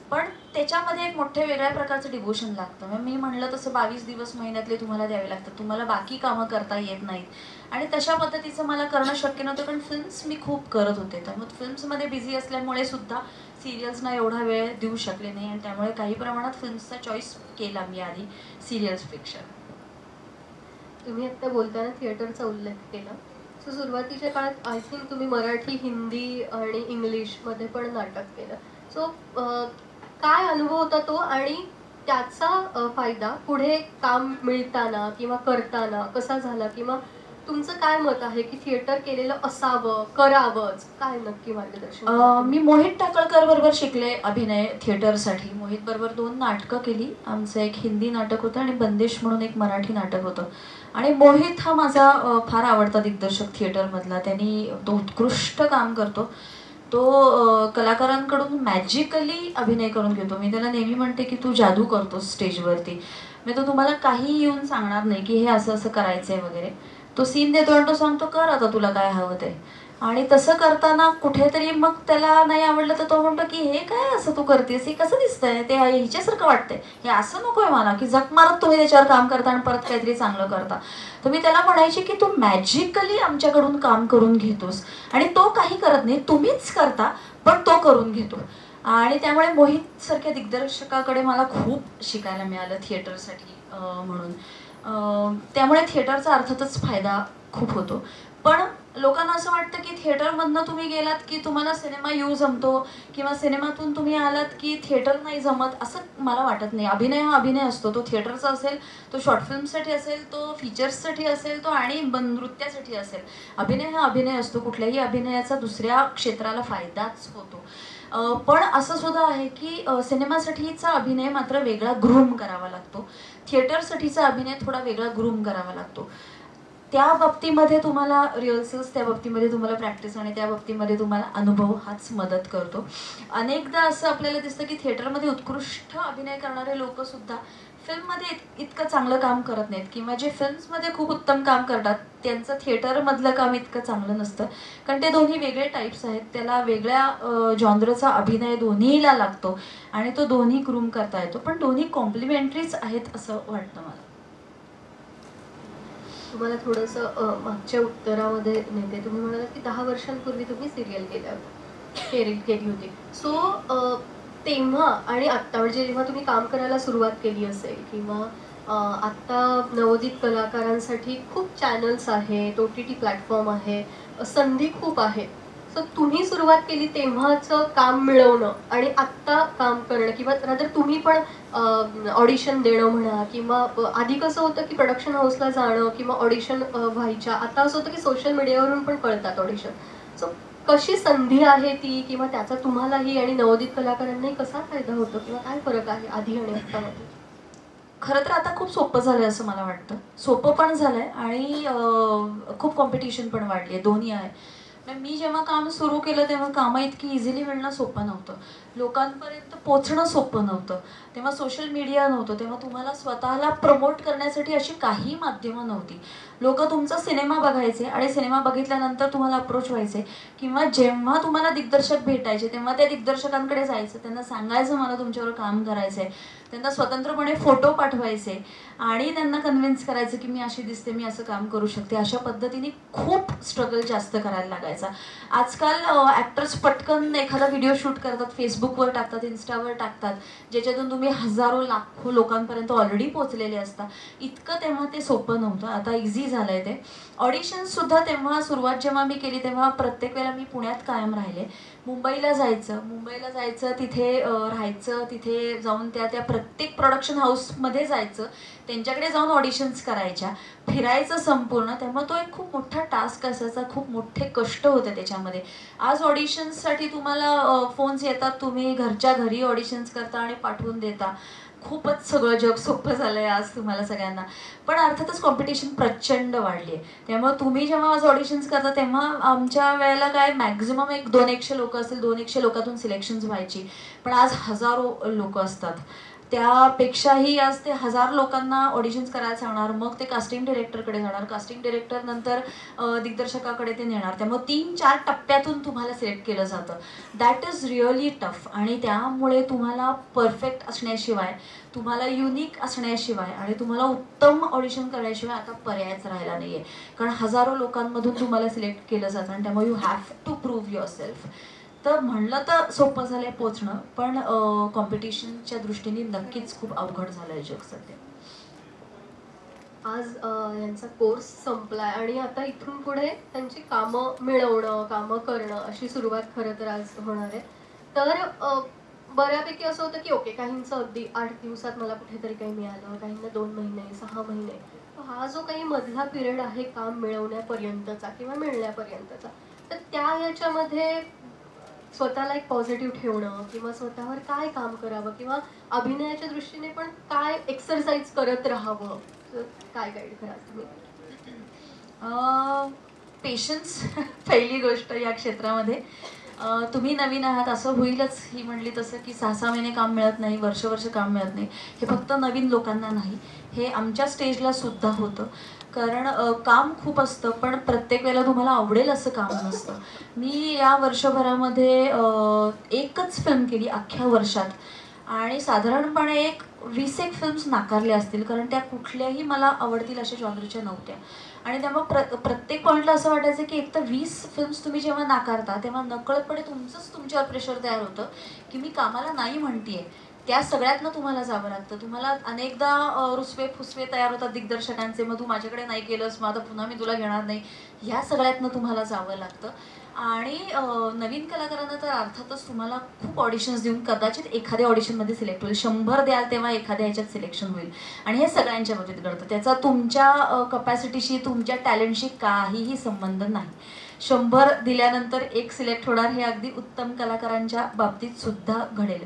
पण त्याच्यामध्ये एक मोठ्या वेगळ्या प्रकारचं डिवोशन लागतं. मग मी म्हणलं तसं 22 दिवस महिन्यातले तुम्हाला द्यावे लागतात, तुम्हाला बाकी कामं करता येत नाहीत. आणि तशा पद्धतीचं मला करणं शक्य नव्हतं, कारण फिल्म्स मी खूप करत होते. त्यामुळे फिल्म्समध्ये बिझी असल्यामुळे सुद्धा सिरियल्सना एवढा वेळ देऊ शकले नाही. आणि त्यामुळे काही प्रमाणात फिल्म्सचा चॉईस केला मी आधी सिरियल्सपेक्षा. तुम्ही आता बोलताना थिएटरचा उल्लेख केला. सो सुरुवातीच्या काळात आय थिंक तुम्ही मराठी, हिंदी आणि इंग्लिशमध्ये पण नाटक केलं. सो काय अनुभव होता तो, आणि त्याचा फायदा पुढे काम मिळताना किंवा करताना कसा झाला, किंवा तुमचं काय मत आहे की थिएटर केलेलं असावं, करावंच, काय नक्की मार्गदर्शन? मी मोहित टाकळकर बरोबर शिकले अभिनय थिएटरसाठी. मोहित बरोबर 2 नाटकं केली. आमचं एक हिंदी नाटक होतं आणि बंदिश म्हणून एक मराठी नाटक होतं. आणि मोहित हा माझा फार आवडता दिग्दर्शक थिएटरमधला. तो उत्कृष्ट काम करतो. तो कलाकारांकडून मॅजिकली अभिनय करून घेतो. मी त्याला नेहमी म्हणते की तू जादू करतोस स्टेजवरती. मी तो तुम्हाला काही येऊन सांगणार नाही की हे असं असं करायचंय वगैरे. तो सीन देतो आणि तो सांगतो कर आता तुला काय हवं ते. आणि तसं करताना कुठेतरी मग त्याला नाही आवडलं तर तो म्हणतो की हे काय असं तू करतेस, हे कसं दिसतंय, ते हिच्यासारखं वाटतंय, हे असं नकोय मला, की जग मारत तुम्ही त्याच्यावर काम करता आणि परत काहीतरी चांगलं करता. तर मी त्याला म्हणायची की तू मॅजिकली आमच्याकडून काम करून घेतोस आणि तो काही करत नाही, तुम्हीच करता पण तो करून घेतो. आणि त्यामुळे मोहित सारख्या दिग्दर्शकाकडे मला खूप शिकायला मिळालं थिएटरसाठी म्हणून. त्यामुळे थिएटरचा अर्थातच फायदा खूप होतो. पण लोकांना असं वाटतं की थिएटरमधनं तुम्ही गेलात की तुम्हाला सिनेमा येऊ जमतो किंवा सिनेमातून तुम्ही आलात की थिएटर नाही जमत, असं मला वाटत नाही. अभिनय हा अभिनय असतो. तो थिएटरचा असेल, तो शॉर्ट फिल्मसाठी असेल, तो फीचर्ससाठी असेल, तो आणि नृत्यासाठी असेल. अभिनय हा अभिनय असतो. कुठल्याही अभिनयाचा दुसऱ्या क्षेत्राला फायदाच होतो. पण असं सुद्धा आहे की सिनेमासाठीचा अभिनय मात्र वेगळा ग्रूम करावा लागतो. थिएटरसाठीचा अभिनय थोडा वेगळा ग्रूम करावा लागतो. त्या बाबतीमध्ये तुम्हाला रिहर्सल्स, त्या बाबतीमध्ये तुम्हाला प्रॅक्टिस आणि त्या बाबतीमध्ये तुम्हाला अनुभव हाच मदत करतो. अनेकदा असं आपल्याला दिसतं की थिएटरमध्ये उत्कृष्ट अभिनय करणारे लोकसुद्धा फिल्ममध्ये इतकं चांगलं काम करत नाहीत किंवा जे फिल्म्समध्ये खूप उत्तम काम करतात त्यांचं थिएटरमधलं काम इतकं चांगलं नसतं. कारण ते दोन्ही वेगळे टाईप्स आहेत. त्याला वेगळ्या जॉनरचा अभिनय दोन्हीला लागतो आणि तो दोन्ही ग्रूम करता येतो. पण दोन्ही कॉम्प्लिमेंटरीच आहेत असं वाटतं मला. तुम्हाला थोडंसं मागच्या उत्तरामध्ये नेते, तुम्ही म्हणालात की 10 वर्षांपूर्वी तुम्ही सिरियल केली होती. सो तेव्हा आणि आत्ता म्हणजे जेव्हा तुम्ही काम करायला सुरुवात केली असेल किंवा आत्ता नवोदित कलाकारांसाठी खूप चॅनल्स आहेत, OTT प्लॅटफॉर्म आहे, संधी खूप आहेत. सो तुम्ही सुरुवात केली तेव्हाचं काम मिळवणं आणि आत्ता काम करणं किंवा रादर तुम्ही पण ऑडिशन देणं म्हणा किंवा आधी कसं होतं की प्रोडक्शन हाऊसला जाणं किंवा ऑडिशन व्हायच्या, आता असं होतं की सोशल मीडियावरून पण कळतात ऑडिशन. सो कशी संधी आहे ती किंवा त्याचा तुम्हालाही आणि नवोदित कलाकारांनाही कसा फायदा होतो किंवा काय फरक आहे आधी आणि आत्तामध्ये? खरं तर आता खूप सोपं झालंय असं मला वाटतं. सोपं पण झालंय आणि खूप कॉम्पिटिशन पण वाढली आहे. दोन्ही आहे. मी जेव्हा काम सुरू केलं तेव्हा कामं इतकी इझिली मिळणं सोपं नव्हतं. लोकांपर्यंत पोचणं सोपं नव्हतं. तेव्हा सोशल मीडिया नव्हतं. तेव्हा तुम्हाला स्वतःला प्रमोट करण्यासाठी अशी काही माध्यमं नव्हती. लोक तुमचा सिनेमा बघायचे आणि सिनेमा बघितल्यानंतर तुम्हाला अप्रोच व्हायचे किंवा जेव्हा तुम्हाला दिग्दर्शक भेटायचे तेव्हा त्या दिग्दर्शकांकडे जायचं, त्यांना सांगायचं मला तुमच्यावर काम करायचं आहे, त्यांना स्वतंत्रपणे फोटो पाठवायचे आणि त्यांना कन्व्हिन्स करायचं की मी अशी दिसते, मी असं काम करू शकते. अशा पद्धतीने खूप स्ट्रगल जास्त करायला लागायचा. आजकाल ॲक्टर्स पटकन एखादा व्हिडिओ शूट करतात, फेसबुकवर टाकतात, इन्स्टावर टाकतात, ज्याच्यातून तुम्ही हजारो लाखो लोकांपर्यंत ऑलरेडी पोहोचलेले असता. इतकं तेव्हा ते सोपं नव्हतं. आता इझी झालंय ते. ऑडिशन्ससुद्धा तेव्हा सुरुवात जेव्हा मी केली तेव्हा प्रत्येक वेळेला मी पुण्यात कायम राहिले. मुंबईला जायचं, तिथे राहायचं, तिथे जाऊन त्या प्रत्येक प्रोडक्शन हाऊसमध्ये जायचं, त्यांच्याकडे जाऊन ऑडिशन्स करायच्या, फिरायचं संपूर्ण. तेव्हा तो एक खूप मोठा टास्क असायचा, खूप मोठे कष्ट होते त्याच्यामध्ये. आज ऑडिशन्ससाठी तुम्हाला फोन्स येतात, तुम्ही घरच्या घरी ऑडिशन्स करता आणि पाठवून देता. खूपच सगळं जग सोपं झालंय आज तुम्हाला सगळ्यांना. पण अर्थातच कॉम्पिटिशन प्रचंड वाढली आहे. त्यामुळे तुम्ही जेव्हा आज ऑडिशन्स करता तेव्हा आमच्या वेळेला काय मॅक्झिमम 200-100 लोक असेल, 200-100 लोकातून सिलेक्शन्स व्हायची. पण आज हजारो लोक असतात. त्यापेक्षाही आज ते 1000 लोकांना ऑडिशन्स करायला सांगणार, मग ते कास्टिंग डिरेक्टरकडे जाणार, कास्टिंग डिरेक्टर नंतर दिग्दर्शकाकडे ते नेणार. त्यामुळे 3-4 टप्प्यातून तुम्हाला सिलेक्ट केलं जातं. That is really tough. आणि त्यामुळे तुम्हाला परफेक्ट असण्याशिवाय, तुम्हाला युनिक असण्याशिवाय आणि तुम्हाला उत्तम ऑडिशन करण्याशिवाय आता पर्यायच राहिला नाही आहे. कारण हजारो लोकांमधून तुम्हाला सिलेक्ट केलं जातं आणि त्यामुळे you have to prove yourself. तर म्हणलं तर सोपं झालंय पोचणं, पण कॉम्पिटिशनच्या दृष्टीने नक्कीच खूप अवघड झालंय जग सध्या. आज यांचा कोर्स संपलाय आणि आता इथून पुढे त्यांची कामं मिळवणं, कामं करणं अशी सुरुवात खरं तर आज होणार आहे. तर बऱ्यापैकी असं होतं की ओके, काहींचं अगदी 8 दिवसात मला कुठेतरी काही मिळालं, काहींना 2 महिने, 6 महिने. हा जो काही मधला पिरियड आहे काम मिळवण्यापर्यंतचा किंवा मिळण्यापर्यंतचा, तर त्या ह्याच्यामध्ये स्वतःला एक पॉझिटिव्ह ठेवणं किंवा स्वतःवर काय काम करावं किंवा अभिनयाच्या दृष्टीने पण काय एक्सरसाइज करत राहावं, काय गाईड कराल तुम्ही? पेशन्स पहिली गोष्ट या क्षेत्रामध्ये. तुम्ही नवीन आहात असं होईलच, ही म्हणली तसं की 6-6 महिने काम मिळत नाही, वर्ष काम मिळत नाही. हे फक्त नवीन लोकांना नाही, हे आमच्या स्टेजला सुद्धा होतं. कारण काम खूप असतं, पण प्रत्येक वेळेला तुम्हाला आवडेल असं काम नसतं. मी या वर्षभरामध्ये एकच फिल्म केली अख्ख्या वर्षात, आणि साधारणपणे एक 20 फिल्म्स नाकारल्या असतील, कारण त्या कुठल्याही मला आवडतील अशा जॉनरच्या नव्हत्या. आणि त्यामुळे प्रत्येक पॉईंटला असं वाटायचं की एक तर 20 फिल्म्स तुम्ही जेव्हा नाकारता तेव्हा नकळतपणे तुमच्यावर प्रेशर तयार होतं की मी कामाला नाही म्हणतीये. त्या सगळ्यातनं तुम्हाला जावं लागतं. तुम्हाला अनेकदा रुसवे फुसवे तयार होतात दिग्दर्शकांचे, मग तू माझ्याकडे नाही केलंस, मग आता पुन्हा मी तुला घेणार नाही. ह्या सगळ्यातनं तुम्हाला जावं लागतं. आणि नवीन कलाकारांना तर अर्थातच तुम्हाला खूप ऑडिशन्स देऊन कदाचित एखाद्या ऑडिशनमध्ये सिलेक्ट होईल. 100 द्याल तेव्हा एखाद्या ह्याच्यात सिलेक्शन होईल, आणि हे सगळ्यांच्या बाबतीत घडतं. त्याचा तुमच्या कपॅसिटीशी, तुमच्या टॅलेंटशी काहीही संबंध नाही. 100 दिल्यानंतर एक सिलेक्ट होणार, हे अगदी उत्तम कलाकारांच्या बाबतीत सुद्धा घडेल.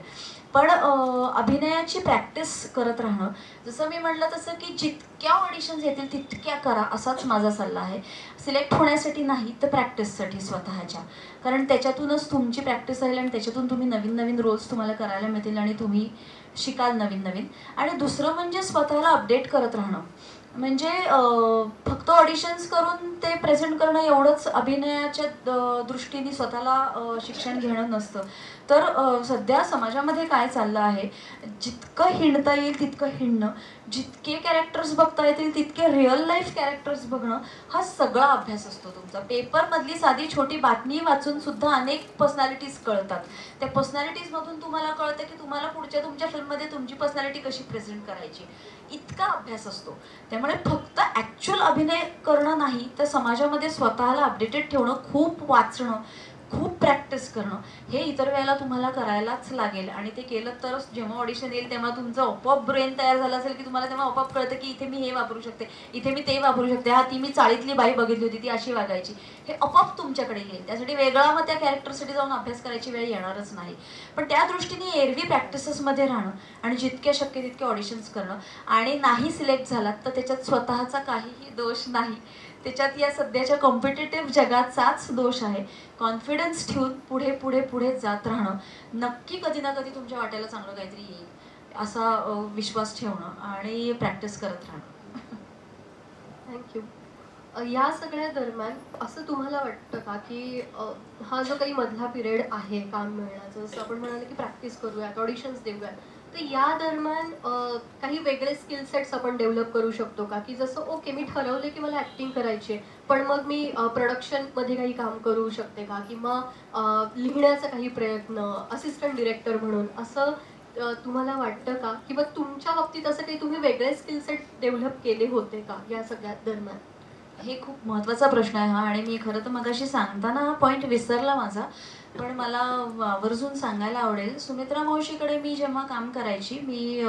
पण अभिनयाची प्रॅक्टिस करत राहणं, जसं मी म्हटलं तसं की जितक्या ऑडिशन्स येतील तितक्या करा, असाच माझा सल्ला आहे. सिलेक्ट होण्यासाठी नाही तर प्रॅक्टिससाठी स्वतःच्या, कारण त्याच्यातूनच तुमची प्रॅक्टिस राहील आणि त्याच्यातून तुम्ही नवीन नवीन रोल्स तुम्हाला करायला मिळतील आणि तुम्ही शिकाल नवीन नवीन. आणि दुसरं म्हणजे स्वतःला अपडेट करत राहणं. म्हणजे फक्त ऑडिशन्स करून ते प्रेझेंट करणं एवढंच अभिनयाच्या दृष्टीने स्वतःला शिक्षण घेणं नसतं. तर सध्या समाजामध्ये काय चाललं आहे, जितकं हिंडता येईल तितकं हिंडणं, जितके कॅरेक्टर्स बघता येतील तितके रिअल लाईफ कॅरेक्टर्स बघणं, हा सगळा अभ्यास असतो तुमचा. पेपरमधली साधी छोटी बातमी वाचून सुद्धा अनेक पर्सनॅलिटीज कळतात. त्या पर्सनॅलिटीजमधून तुम्हाला कळतं की तुम्हाला पुढच्या तुमच्या फिल्ममध्ये तुमची पर्सनॅलिटी कशी प्रेझेंट करायची. इतका अभ्यास असतो. त्यामुळे फक्त ॲक्च्युअल अभिनय करणं नाही तर समाजामध्ये स्वतःला अपडेटेड ठेवणं, खूप वाचणं, खूप प्रॅक्टिस करणं, हे इतर वेळेला तुम्हाला करायलाच लागेल. आणि ते केलं तरच जेव्हा ऑडिशन येईल तेव्हा तुमचं आपोआप ब्रेन तयार झालं असेल की तुम्हाला तेव्हा आपोआप कळतं की इथे मी हे वापरू शकते, इथे मी ते वापरू शकते, हा ती मी चाळीतली बाई बघितली होती ती अशी वागायची, हे आपोआप तुमच्याकडे येईल. त्यासाठी वेगळा मग त्या कॅरेक्टरसाठी जाऊन अभ्यास करायची वेळ येणारच नाही. पण त्या दृष्टीने एरवी प्रॅक्टिसेसमध्ये राहणं आणि जितक्या शक्य तितके ऑडिशन्स करणं, आणि नाही सिलेक्ट झालात तर त्याच्यात स्वतःचा काहीही दोष नाही, त्याच्यात या सध्याच्या कॉम्पिटेटिव्ह जगाचाच दोष आहे. कॉन्फिडन्स ठेवून पुढे पुढे पुढे जात राहणं, नक्की कधी ना कधी तुमच्या वाट्याला चांगलं काहीतरी येईल असा विश्वास ठेवणं आणि प्रॅक्टिस करत राहणं. थँक्यू. या सगळ्या दरम्यान असं तुम्हाला वाटतं का की हा जो काही मधला पिरियड आहे काम मिळण्याचं, जसं आपण म्हणाले की प्रॅक्टिस करूयात, ऑडिशन्स देऊयात, तर या दरम्यान काही वेगळे स्किल सेट्स आपण डेव्हलप करू शकतो का? की जसं ओके मी ठरवले की मला ॲक्टिंग करायची आहे, पण मग मी प्रोडक्शनमध्ये काही काम करू शकते का? किंवा लिहिण्याचा काही प्रयत्न, असिस्टंट डिरेक्टर म्हणून असं तुम्हाला वाटतं का? किंवा तुमच्या बाबतीत असं काही तुम्ही वेगळे स्किल सेट डेव्हलप केले होते का या सगळ्या दरम्यान? हे खूप महत्त्वाचा प्रश्न आहे हा, आणि मी खरं तर मगाशी सांगताना हा पॉईंट विसरला माझा, पण मला आवर्जून सांगायला आवडेल. सुमित्रा मावशीकडे मी जेव्हा काम करायची, मी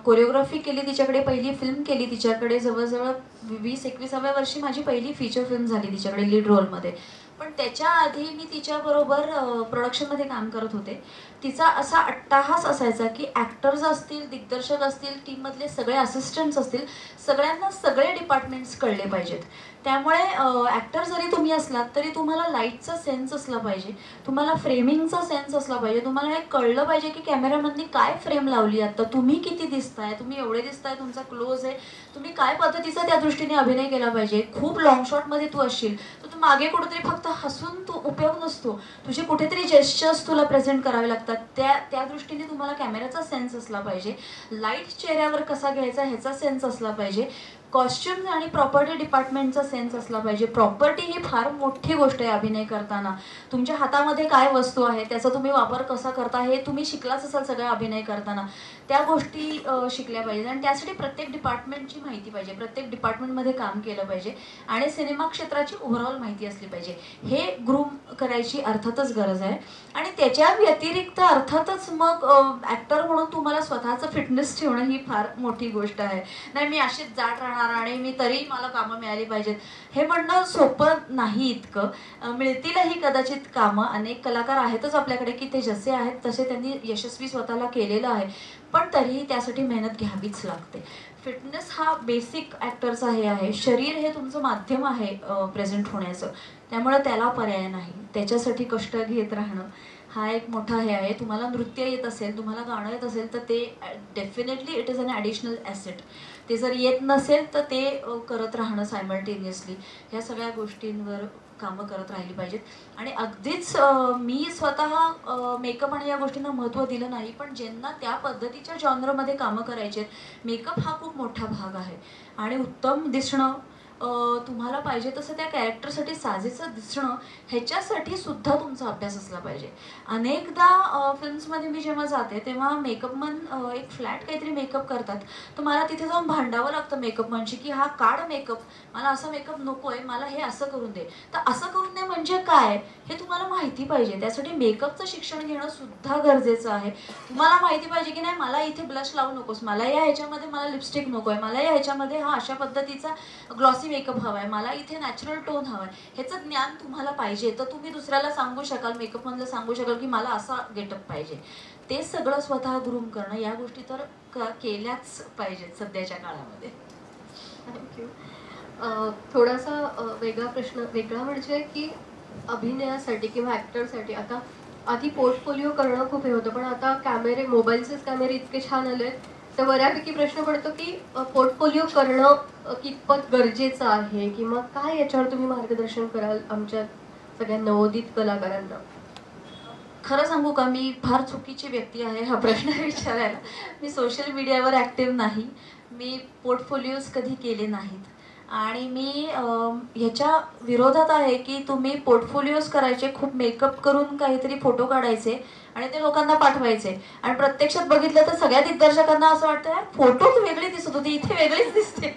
कोरिओग्राफी केली तिच्याकडे, पहिली फिल्म केली तिच्याकडे, जवळजवळ 20-21व्या वर्षी माझी पहिली फीचर फिल्म झाली तिच्याकडे लीड रोलमध्ये. पण त्याच्या आधी मी तिच्याबरोबर प्रोडक्शनमध्ये काम करत होते. तिचा असा अट्टाहास असायचा की ॲक्टर्स असतील, दिग्दर्शक असतील, टीममधले सगळे असिस्टंट्स असतील, सगळ्यांना सगळे डिपार्टमेंट्स कळले पाहिजेत. त्यामुळे ॲक्टर जरी तुम्ही असलात तरी तुम्हाला लाईटचा सेन्स असला पाहिजे, तुम्हाला फ्रेमिंगचा सेन्स असला पाहिजे, तुम्हाला हे कळलं पाहिजे की कॅमेरामॅननी काय फ्रेम लावली, आता तुम्ही किती दिसताय, तुम्ही एवढे दिसताय, तुमचा क्लोज आहे, तुम्ही काय पद्धतीचा त्या दृष्टीने अभिनय केला पाहिजे. खूप लॉंग शॉटमध्ये तू असशील तर तू मागे कुठेतरी फक्त हसून तू उपयोग नसतो, तुझे कुठेतरी जेस्चर्स तुला प्रेझेंट करावे लागतात. त्या दृष्टीने तुम्हाला कॅमेराचा सेन्स असला पाहिजे, लाईट चेहऱ्यावर कसा घ्यायचा ह्याचा सेन्स असला पाहिजे, कॉस्ट्युम्स आणि प्रॉपर्टी डिपार्टमेंटचा सेन्स असला पाहिजे. प्रॉपर्टी ही फार मोठी गोष्ट आहे अभिनय करताना. तुमच्या हातामध्ये काय वस्तू आहे, त्याचा तुम्ही वापर कसा करता हे तुम्ही शिकलाच असाल सगळ्या अभिनय करताना. त्या गोष्टी शिकल्या पाहिजेत आणि त्यासाठी प्रत्येक डिपार्टमेंटची माहिती पाहिजे, प्रत्येक डिपार्टमेंटमध्ये काम केलं पाहिजे आणि सिनेमा क्षेत्राची ओव्हरऑल माहिती असली पाहिजे. हे ग्रूम करायची अर्थातच गरज आहे. आणि त्याच्या व्यतिरिक्त अर्थातच मग ॲक्टर म्हणून तुम्हाला स्वतःचं फिटनेस ठेवणं ही फार मोठी गोष्ट आहे. नाही मी अशीच जाट राहणार आणि मी तरी मला कामं मिळाली पाहिजेत हे म्हणणं सोपं नाही इतकं. मिळतीलही कदाचित कामं, अनेक कलाकार आहेतच आपल्याकडे की ते जसे आहेत तसे त्यांनी यशस्वी स्वतःला केलेलं आहे, पण तरीही त्यासाठी मेहनत घ्यावीच लागते. फिटनेस हा बेसिक ॲक्टरचा हे आहे. शरीर हे तुमचं माध्यम आहे प्रेझेंट होण्याचं, त्यामुळे त्याला पर्याय नाही. त्याच्यासाठी कष्ट घेत राहणं हा एक मोठा हे आहे. तुम्हाला नृत्य येत असेल, तुम्हाला गाणं येत असेल तर ते definitely it is an additional asset. ते जर येत नसेल तर ते करत राहणं सायमल्टेनियसली, ह्या सगळ्या गोष्टींवर कामं करत राहिली पाहिजेत. आणि अगदीच मी स्वतः मेकअप आणि या गोष्टींना महत्त्व दिलं नाही, पण ज्यांना त्या पद्धतीच्या जॉनरमध्ये कामं करायचे आहेत, मेकअप हा खूप मोठा भाग आहे. आणि उत्तम दिसणं, तुम्हाला पाहिजे तसं त्या कॅरेक्टरसाठी साजेसं दिसणं, ह्याच्यासाठी सुद्धा तुमचा अभ्यास असला पाहिजे. अनेकदा फिल्म्समध्ये मी जेव्हा जाते तेव्हा मेकअपमन एक फ्लॅट काहीतरी मेकअप करतात, तर मला तिथे जाऊन भांडावं लागतं मेकअपमनशी की हा काढ मेकअप, मला असा मेकअप नको आहे, मला हे असं करून दे. तर असं करून दे म्हणजे काय हे तुम्हाला माहिती पाहिजे. त्यासाठी मेकअपचं शिक्षण घेणं सुद्धा गरजेचं आहे. तुम्हाला माहिती पाहिजे की नाही, मला इथे ब्लश लावू नकोस, मला या ह्याच्यामध्ये मला लिपस्टिक नको आहे, मला या ह्याच्यामध्ये हा अशा पद्धतीचा ग्लॉसी मेकअप हवा आहे, मला इथे नॅचरल टोन हवा आहे, ह्याचं ज्ञान तुम्हाला पाहिजे. तर तुम्ही दुसऱ्याला सांगू शकाल, मेकअपमधलं सांगू शकाल की मला असा गेटअप पाहिजे. ते सगळं स्वतः ग्रूम करणं, या गोष्टी तर केल्याच पाहिजेत सध्याच्या काळामध्ये. थँक्यू. थोडासा वेगळा म्हणजे की अभिनयासाठी किंवा ॲक्टरसाठी आता आधी पोर्टफोलिओ करणं खूप हे होतं, पण आता मोबाईलचेच कॅमेरे इतके छान आले तर बऱ्यापैकी प्रश्न पडतो की पोर्टफोलिओ करणं कितपत गरजेचं आहे, किंवा काय याच्यावर तुम्ही मार्गदर्शन कराल आमच्या सगळ्या नवोदित कलाकारांना? खरं सांगू का, मी फार चुकीची व्यक्ती आहे हा प्रश्न विचारायला. मी सोशल मीडियावर ॲक्टिव्ह नाही, मी पोर्टफोलिओज कधी केले नाहीत. आणि मी ह्याच्या विरोधात आहे की तुम्ही पोर्टफोलिओज करायचे, खूप मेकअप करून काहीतरी फोटो काढायचे आणि ते लोकांना पाठवायचे, आणि प्रत्यक्षात बघितलं तर सगळ्या दिग्दर्शकांना असं वाटतं यार फोटोच वेगळी दिसत होती, इथे वेगळीच दिसते.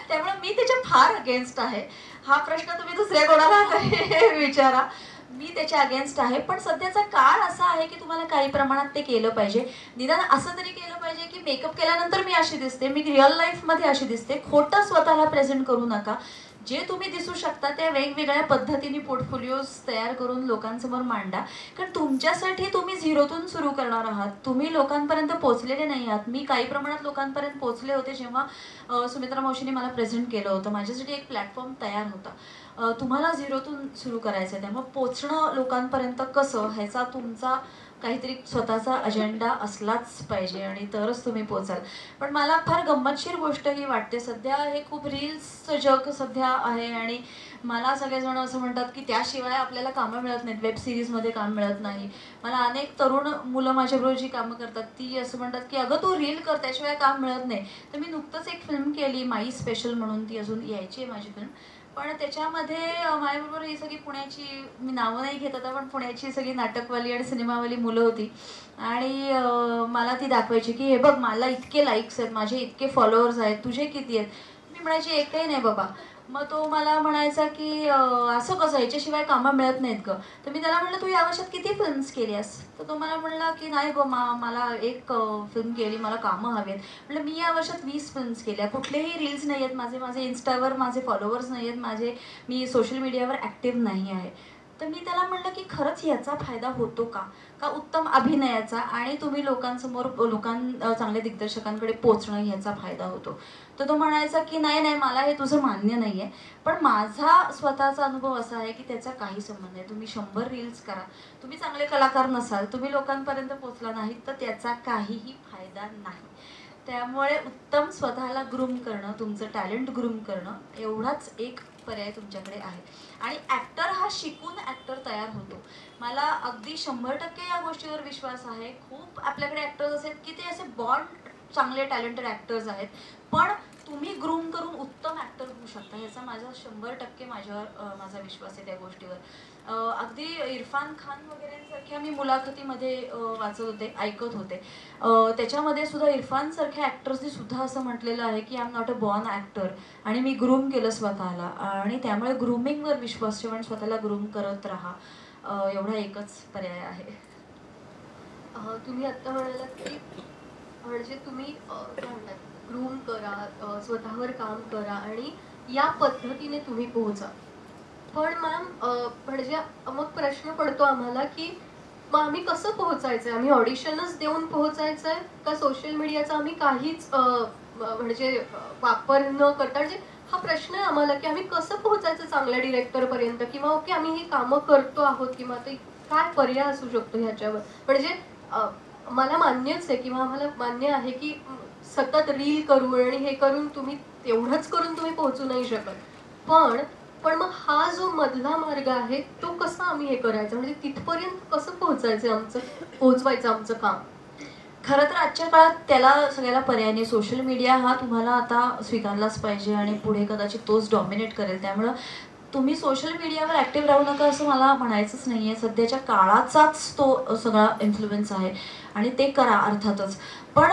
त्यामुळे मी त्याच्या फार अगेन्स्ट आहे. हा प्रश्न तुम्ही दुसऱ्या कोणाला विचारा, मी त्याच्या अगेन्स्ट आहे. पण सध्याचा काळ असा आहे की तुम्हाला काही प्रमाणात ते केलं पाहिजे. निदान असं तरी केलं पाहिजे की मेकअप केल्यानंतर मी अशी दिसते, मी रिअल लाईफमध्ये अशी दिसते. खोटं स्वतःला प्रेझेंट करू नका. जे तुम्ही दिसू शकता त्या वेगवेगळ्या पद्धतीने पोर्टफोलिओज तयार करून लोकांसमोर मांडा. कारण तुमच्यासाठी तुम्ही झिरोतून सुरू करणार आहात, तुम्ही लोकांपर्यंत पोहोचलेले नाही आहात. मी काही प्रमाणात लोकांपर्यंत पोहोचले होते जेव्हा सुमित्रा मावशीने मला प्रेझेंट केलं होतं. माझ्यासाठी एक प्लॅटफॉर्म तयार होता. तुम्हाला झिरोतून सुरू करायचं आहे, त्यामुळे पोचणं लोकांपर्यंत कसं, ह्याचा तुमचा काहीतरी स्वतःचा अजेंडा असलाच पाहिजे आणि तरच तुम्ही पोचाल. पण मला फार गंमतशीर गोष्ट ही वाटते, सध्या हे खूप रील्सचं जग सध्या आहे आणि मला सगळेजण असं म्हणतात की त्याशिवाय आपल्याला कामं मिळत नाहीत, वेब सिरीजमध्ये काम मिळत नाही. मला अनेक तरुण मुलं माझ्याबरोबर जी कामं करतात ती असं म्हणतात की अगं तू रील कर, त्याशिवाय काम मिळत नाही. तर मी नुकतंच एक फिल्म केली माई स्पेशल म्हणून, ती अजून यायची आहे माझी फिल्म. पण त्याच्यामध्ये माझ्याबरोबर ही सगळी पुण्याची, मी नावं नाही घेत आता, पण पुण्याची सगळी नाटकवाली आणि सिनेमावाली मुलं होती. आणि मला ती दाखवायची की हे बघ मला इतके लाईक्स आहेत, माझे इतके फॉलोअर्स आहेत, तुझे किती आहेत. मी म्हणायची एकही नाही बाबा. मग तो मला म्हणायचा की असं कसं, याच्याशिवाय कामं मिळत नाहीत गं. तर मी त्याला म्हटलं तू या वर्षात किती फिल्म्स केल्यास. तर तो मला म्हणला की नाही गं मला एक फिल्म केली, मला कामं हवी आहेत. म्हटलं मी या वर्षात 20 फिल्म्स केल्या, कुठलेही रील्स नाही आहेत माझे इन्स्टावर माझे फॉलोअर्स नाही आहेत, मी सोशल मीडियावर ॲक्टिव्ह नाही आहे. तर मी त्याला म्हटलं की खरंच याचा फायदा होतो का उत्तम अभिनयाचा आणि तुम्ही लोकांसमोर चांगल्या दिग्दर्शकांकडे पोचणं ह्याचा फायदा होतो. तर तो म्हणायचा की नाही मला हे तुझं मान्य नाही आहे, पण माझा स्वतःचा अनुभव असा आहे की त्याचा काही संबंध नाही. तुम्ही 100 रील्स करा, तुम्ही चांगले कलाकार नसाल, तुम्ही लोकांपर्यंत पोचला नाहीत तर त्याचा काहीही फायदा नाही. त्यामुळे उत्तम स्वतःला ग्रूम करणं, तुमचं टॅलेंट ग्रूम करणं, एवढाच एक पर्याय तुमच्याकडे आहे. आणि ॲक्टर हा शिकून ॲक्टर तयार होतो. मला अगदी 100% या गोष्टीवर विश्वास आहे. खूप आपल्याकडे ॲक्टर्स असेल की ते असे बॉन्ड चांगले टॅलेंटेड ॲक्टर्स आहेत, पण तुम्ही ग्रूम करून उत्तम ॲक्टर होऊ शकता, ह्याचा माझा 100% माझा विश्वास आहे त्या गोष्टीवर. अगदी इरफान खान वगैरेंसारख्या मी मुलाखतीमध्ये वाचत होते, ऐकत होते. त्याच्यामध्ये सुद्धा इरफानसारख्या ॲक्टर्सनी सुद्धा असं म्हटलेलं आहे की I am not a born actor, आणि मी ग्रूम केलं स्वतःला. आणि त्यामुळे ग्रूमिंगवर विश्वास ठेवा आणि स्वतःला ग्रूम करत राहा, एवढा एकच पर्याय आहे. तुम्ही आत्ता म्हणालात की म्हणजे तुम्ही काय म्हणतात, ग्रूम करा, स्वतःवर काम करा आणि या पद्धतीने तुम्ही पोहोचा. पण मॅम म्हणजे मग प्रश्न पडतो आम्हाला की मग आम्ही कसं पोहोचायचंय, आम्ही ऑडिशनच देऊन पोहोचायचंय का सोशल मीडियाचा आम्ही काहीच म्हणजे वापर न करता, म्हणजे हा प्रश्न आहे आम्हाला की आम्ही कसं पोहोचायचं चांगल्या डिरेक्टर पर्यंत, किंवा ओके आम्ही ही कामं करतो आहोत किंवा ते काय पर्याय असू शकतो ह्याच्यावर. म्हणजे मला मान्यच आहे किंवा आम्हाला मान्य आहे की सतत रील करून आणि हे करून तुम्ही तेवढंच करून तुम्ही पोहोचू नाही शकत, पण मग हा जो मधला मार्ग आहे तो कसा आम्ही हे करायचं, म्हणजे तिथपर्यंत कसं पोहोचवायचं आमचं काम. खरं तर आजच्या काळात त्याला सगळ्याला पर्याय नाही. सोशल मीडिया हा तुम्हाला आता स्वीकारलाच पाहिजे आणि पुढे कदाचित तोच डॉमिनेट करेल. त्यामुळं तुम्ही सोशल मीडियावर ॲक्टिव्ह राहू नका असं मला म्हणायचंच नाही आहे. सध्याच्या काळाचाच तो सगळा इन्फ्लुएन्स आहे आणि ते करा अर्थातच. पण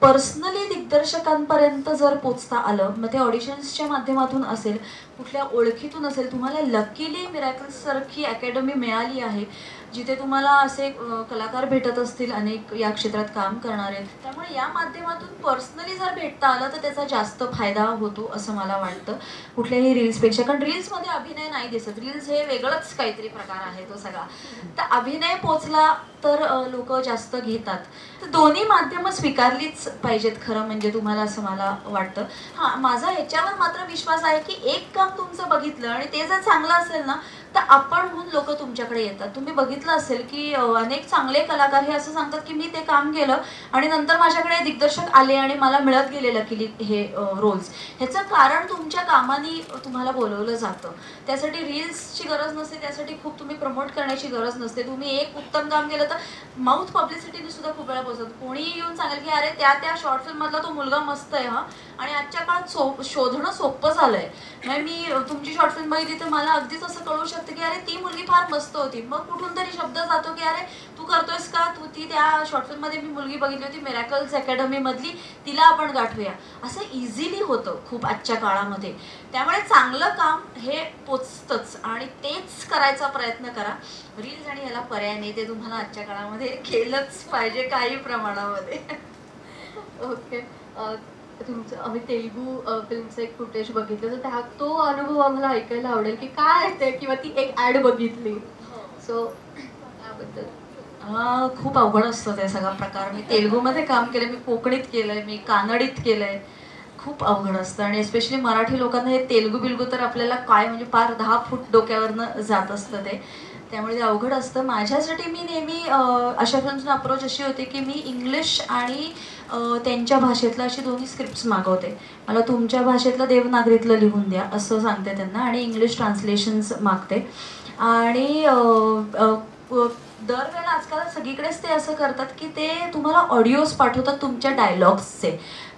पर्सनली दिग्दर्शकांपर्यंत जर पोचता आलं, मग ते ऑडिशन्सच्या माध्यमातून असेल, कुठल्या ओळखीतून असेल, तुम्हाला लकीली मिरॅकल्ससारखी अकॅडमी मिळाली आहे जिथे तुम्हाला असे कलाकार भेटत असतील अनेक या क्षेत्रात काम करणारे. त्यामुळे या माध्यमातून पर्सनली जर भेटता आलं तर त्याचा जास्त फायदा होतो असं मला वाटतं कुठल्याही रील्सपेक्षा. कारण रील्समध्ये अभिनय नाही दिसत, रील्स हे वेगळंच काहीतरी प्रकार आहे तो सगळा. तर अभिनय पोचला तर लोक जास्त घेतात. तर दोन्ही माध्यमं स्वीकारलीच पाहिजेत खरं म्हणजे तुम्हाला, असं मला वाटतं. हां, माझा ह्याच्यावर मात्र विश्वास आहे की एक काम तुमचं बघितलं आणि ते जर चांगलं असेल ना तर आपणहून लोक तुमच्याकडे येतात. तुम्ही बघितलं असेल की अनेक चांगले कलाकार हे असं सांगतात की मी ते काम केलं आणि नंतर माझ्याकडे दिग्दर्शक आले आणि मला मिळत गेले लकीली हे रोल्स. ह्याचं कारण तुमच्या कामाने तुम्हाला बोलवलं जातं. त्यासाठी रील्सची गरज नसते, त्यासाठी खूप तुम्ही प्रमोट करण्याची गरज नसते. तुम्ही एक उत्तम काम केलं तर माउथ पब्लिसिटीने सुद्धा खूप वेळा पोहोचत. कोणीही येऊन सांगेल की अरे त्या शॉर्ट फिल्ममधला तो मुलगा मस्त आहे हा. आणि आजच्या काळात शोधणं सोपं झालंय. म्हणजे मी तुमची शॉर्ट फिल्म बघितली तर मला अगदीच असं कळू शकतं की अरे ती मुलगी फार मस्त होती. मग कुठून तरी शब्द जातो की अरे तू करतोयस का, तू ती त्या शॉर्ट फिल्ममध्ये मी मुलगी बघितली होती मिरॅकल्स अकॅडमी मधली, तिला आपण गाठूया. असं इझिली होतं खूप आजच्या काळामध्ये. त्यामुळे चांगलं काम हे पोचतंच आणि तेच करायचा प्रयत्न करा. रील्स आणि याला पर्याय नाही, ते तुम्हाला आजच्या काळामध्ये केलंच पाहिजे काही प्रमाणामध्ये. ओके, तुमचं आम्ही तेलुगू फिल्मचं एक फुटेज बघितलं, तर तो अनुभव आम्हाला ऐकायला आवडेल की काय आहे ते, किंवा ती एक ॲड बघितली, सो त्याबद्दल. खूप अवघड असतं ते सगळा प्रकार. मी तेलुगूमध्ये काम केलं, मी कोकणीत केलंय, मी कानडीत केलंय. खूप अवघड असतं आणि एस्पेशली मराठी लोकांना हे तेलुगू बिलगू तर आपल्याला काय म्हणजे पार 10 फूट डोक्यावरनं जात असतं ते. त्यामुळे ते अवघड असतं. माझ्यासाठी मी नेहमी अशा फिल्मचं अप्रोच अशी होती की मी इंग्लिश आणि त्यांच्या भाषेतलं अशी दोन्ही स्क्रिप्ट्स मागवते. मला तुमच्या भाषेतलं देवनागरीतलं लिहून द्या असं सांगते त्यांना आणि इंग्लिश ट्रान्सलेशन्स मागते. आणि दरवेळेला आजकाल सगळीकडेच ते असं करतात की ते तुम्हाला ऑडिओज पाठवतात तुमच्या डायलॉग्सचे,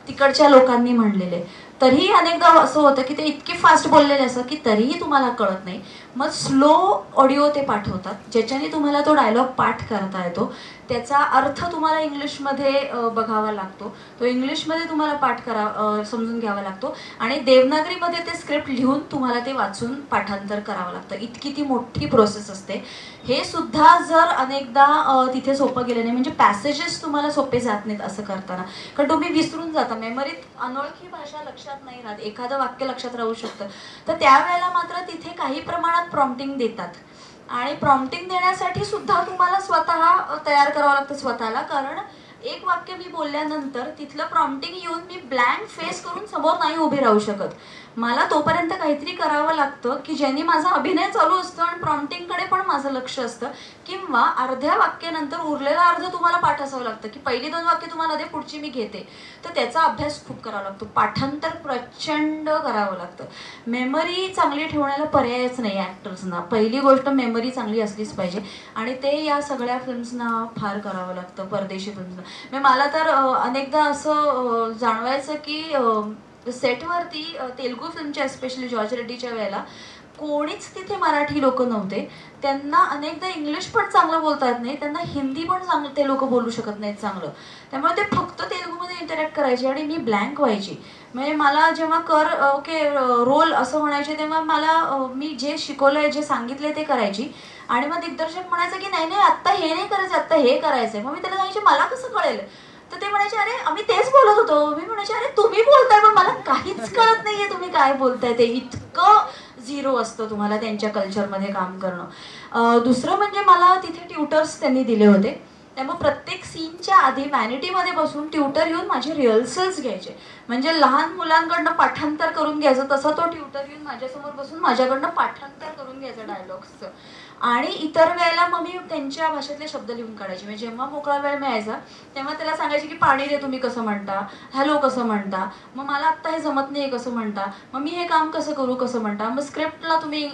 तिकडच्या लोकांनी म्हणलेले. तरीही अनेकदा असं होतं की ते इतके फास्ट बोललेले असतात की तरीही तुम्हाला कळत नाही. मग स्लो ऑडिओ ते पाठवतात ज्याच्याने तुम्हाला तो डायलॉग पाठ करता येतो. त्याचा अर्थ तुम्हाला इंग्लिशमध्ये बघावा लागतो, तो इंग्लिशमध्ये तुम्हाला पाठ समजून घ्यावा लागतो आणि देवनागरीमध्ये ते स्क्रिप्ट लिहून तुम्हाला ते वाचून पाठांतर करावं लागतं. इतकी ती मोठी प्रोसेस असते. हे सुद्धा जर अनेकदा तिथे सोपं गेलं नाही, म्हणजे पॅसेजेस तुम्हाला सोपे जात नाहीत असं करताना, कारण तुम्ही विसरून जाता. मेमरीत अनोळखी भाषा लक्षात नाही राहत, एखादं वाक्य लक्षात राहू शकतं. तर त्यावेळेला मात्र तिथे काही प्रमाणात प्रॉम्प्टिंग देतात आणि प्रॉम्प्टिंग देण्यासाठी सुद्धा तुम्हाला स्वतः तयार करावं लागतं स्वतःला. कारण एक वाक्य मी बोलल्यानंतर तिथलं प्रॉम्प्टिंग येऊन मी ब्लँक फेस करून समोर नाही उभी राहू शकत. मला तोपर्यंत काहीतरी करावं लागतं की ज्यांनी माझा अभिनय चालू असतो आणि प्रॉम्प्टिंगकडे पण माझं लक्ष असतं. किंवा अर्ध्या वाक्यानंतर उरलेला अर्ध तुम्हाला पाठ असावं लागतं की पहिली 2 वाक्य तुम्हाला दे, पुढची मी घेते. तर त्याचा अभ्यास खूप करावा लागतो, पाठांतर प्रचंड करावं लागतं. मेमरी चांगली ठेवण्याला पर्यायच नाही ॲक्टर्सना. पहिली गोष्ट मेमरी चांगली असलीच पाहिजे आणि ते या सगळ्या फिल्म्सना फार करावं लागतं, परदेशी फिल्म्सना. म्हणजे मला तर अनेकदा असं जाणवायचं की सेटवरती तेलुगू फिल्मच्या एस्पेशली जॉर्ज रेड्डीच्या वेळेला कोणीच तिथे मराठी लोक नव्हते. त्यांना अनेकदा इंग्लिश पण चांगलं बोलता येत नाही, त्यांना हिंदी पण चांगलं ते लोक बोलू शकत नाहीत चांगलं. त्यामुळे ते फक्त तेलुगूमध्ये इंटरॅक्ट करायचे आणि मी ब्लँक व्हायची. म्हणजे मला जेव्हा ओके रोल असं म्हणायचे तेव्हा मला मी जे शिकवलंय, जे सांगितलंय ते करायची आणि मग दिग्दर्शक म्हणायचं की नाही आत्ता हे नाही करायचं, आत्ता हे करायचंय. मग मी त्याला सांगायचे मला कसं कळेल. तर ते म्हणायचे अरे आम्ही तेच बोलत होतो. मी म्हणायचे अरे तुम्ही बोलताय पण मला काहीच कळत नाहीये तुम्ही काय बोलताय ते. इतकं झिरो असतं तुम्हाला त्यांच्या कल्चरमध्ये काम करणं. दुसरं म्हणजे मला तिथे ट्युटर्स त्यांनी दिले होते, त्यामुळे प्रत्येक सीनच्या आधी व्हॅनिटीमध्ये बसून ट्युटर येऊन माझे रिहर्सल्स घ्यायचे. म्हणजे लहान मुलांकडनं पाठांतर करून घ्यायचं तसं तो ट्युटर येऊन माझ्यासमोर बसून माझ्याकडनं पाठांतर करून घ्यायचं डायलॉग्सचं. आणि इतर वेळेला मग मी त्यांच्या भाषेतले शब्द लिहून काढायचे. म्हणजे जेव्हा मोकळा वेळ मिळायचा तेव्हा त्याला सांगायचे की पाणी दे तुम्ही कसं म्हणता, हॅलो कसं म्हणता, मग मला आत्ता हे जमत नाही कसं म्हणता, मग मी हे काम कसं करू कसं म्हणता, मग स्क्रिप्टला तुम्ही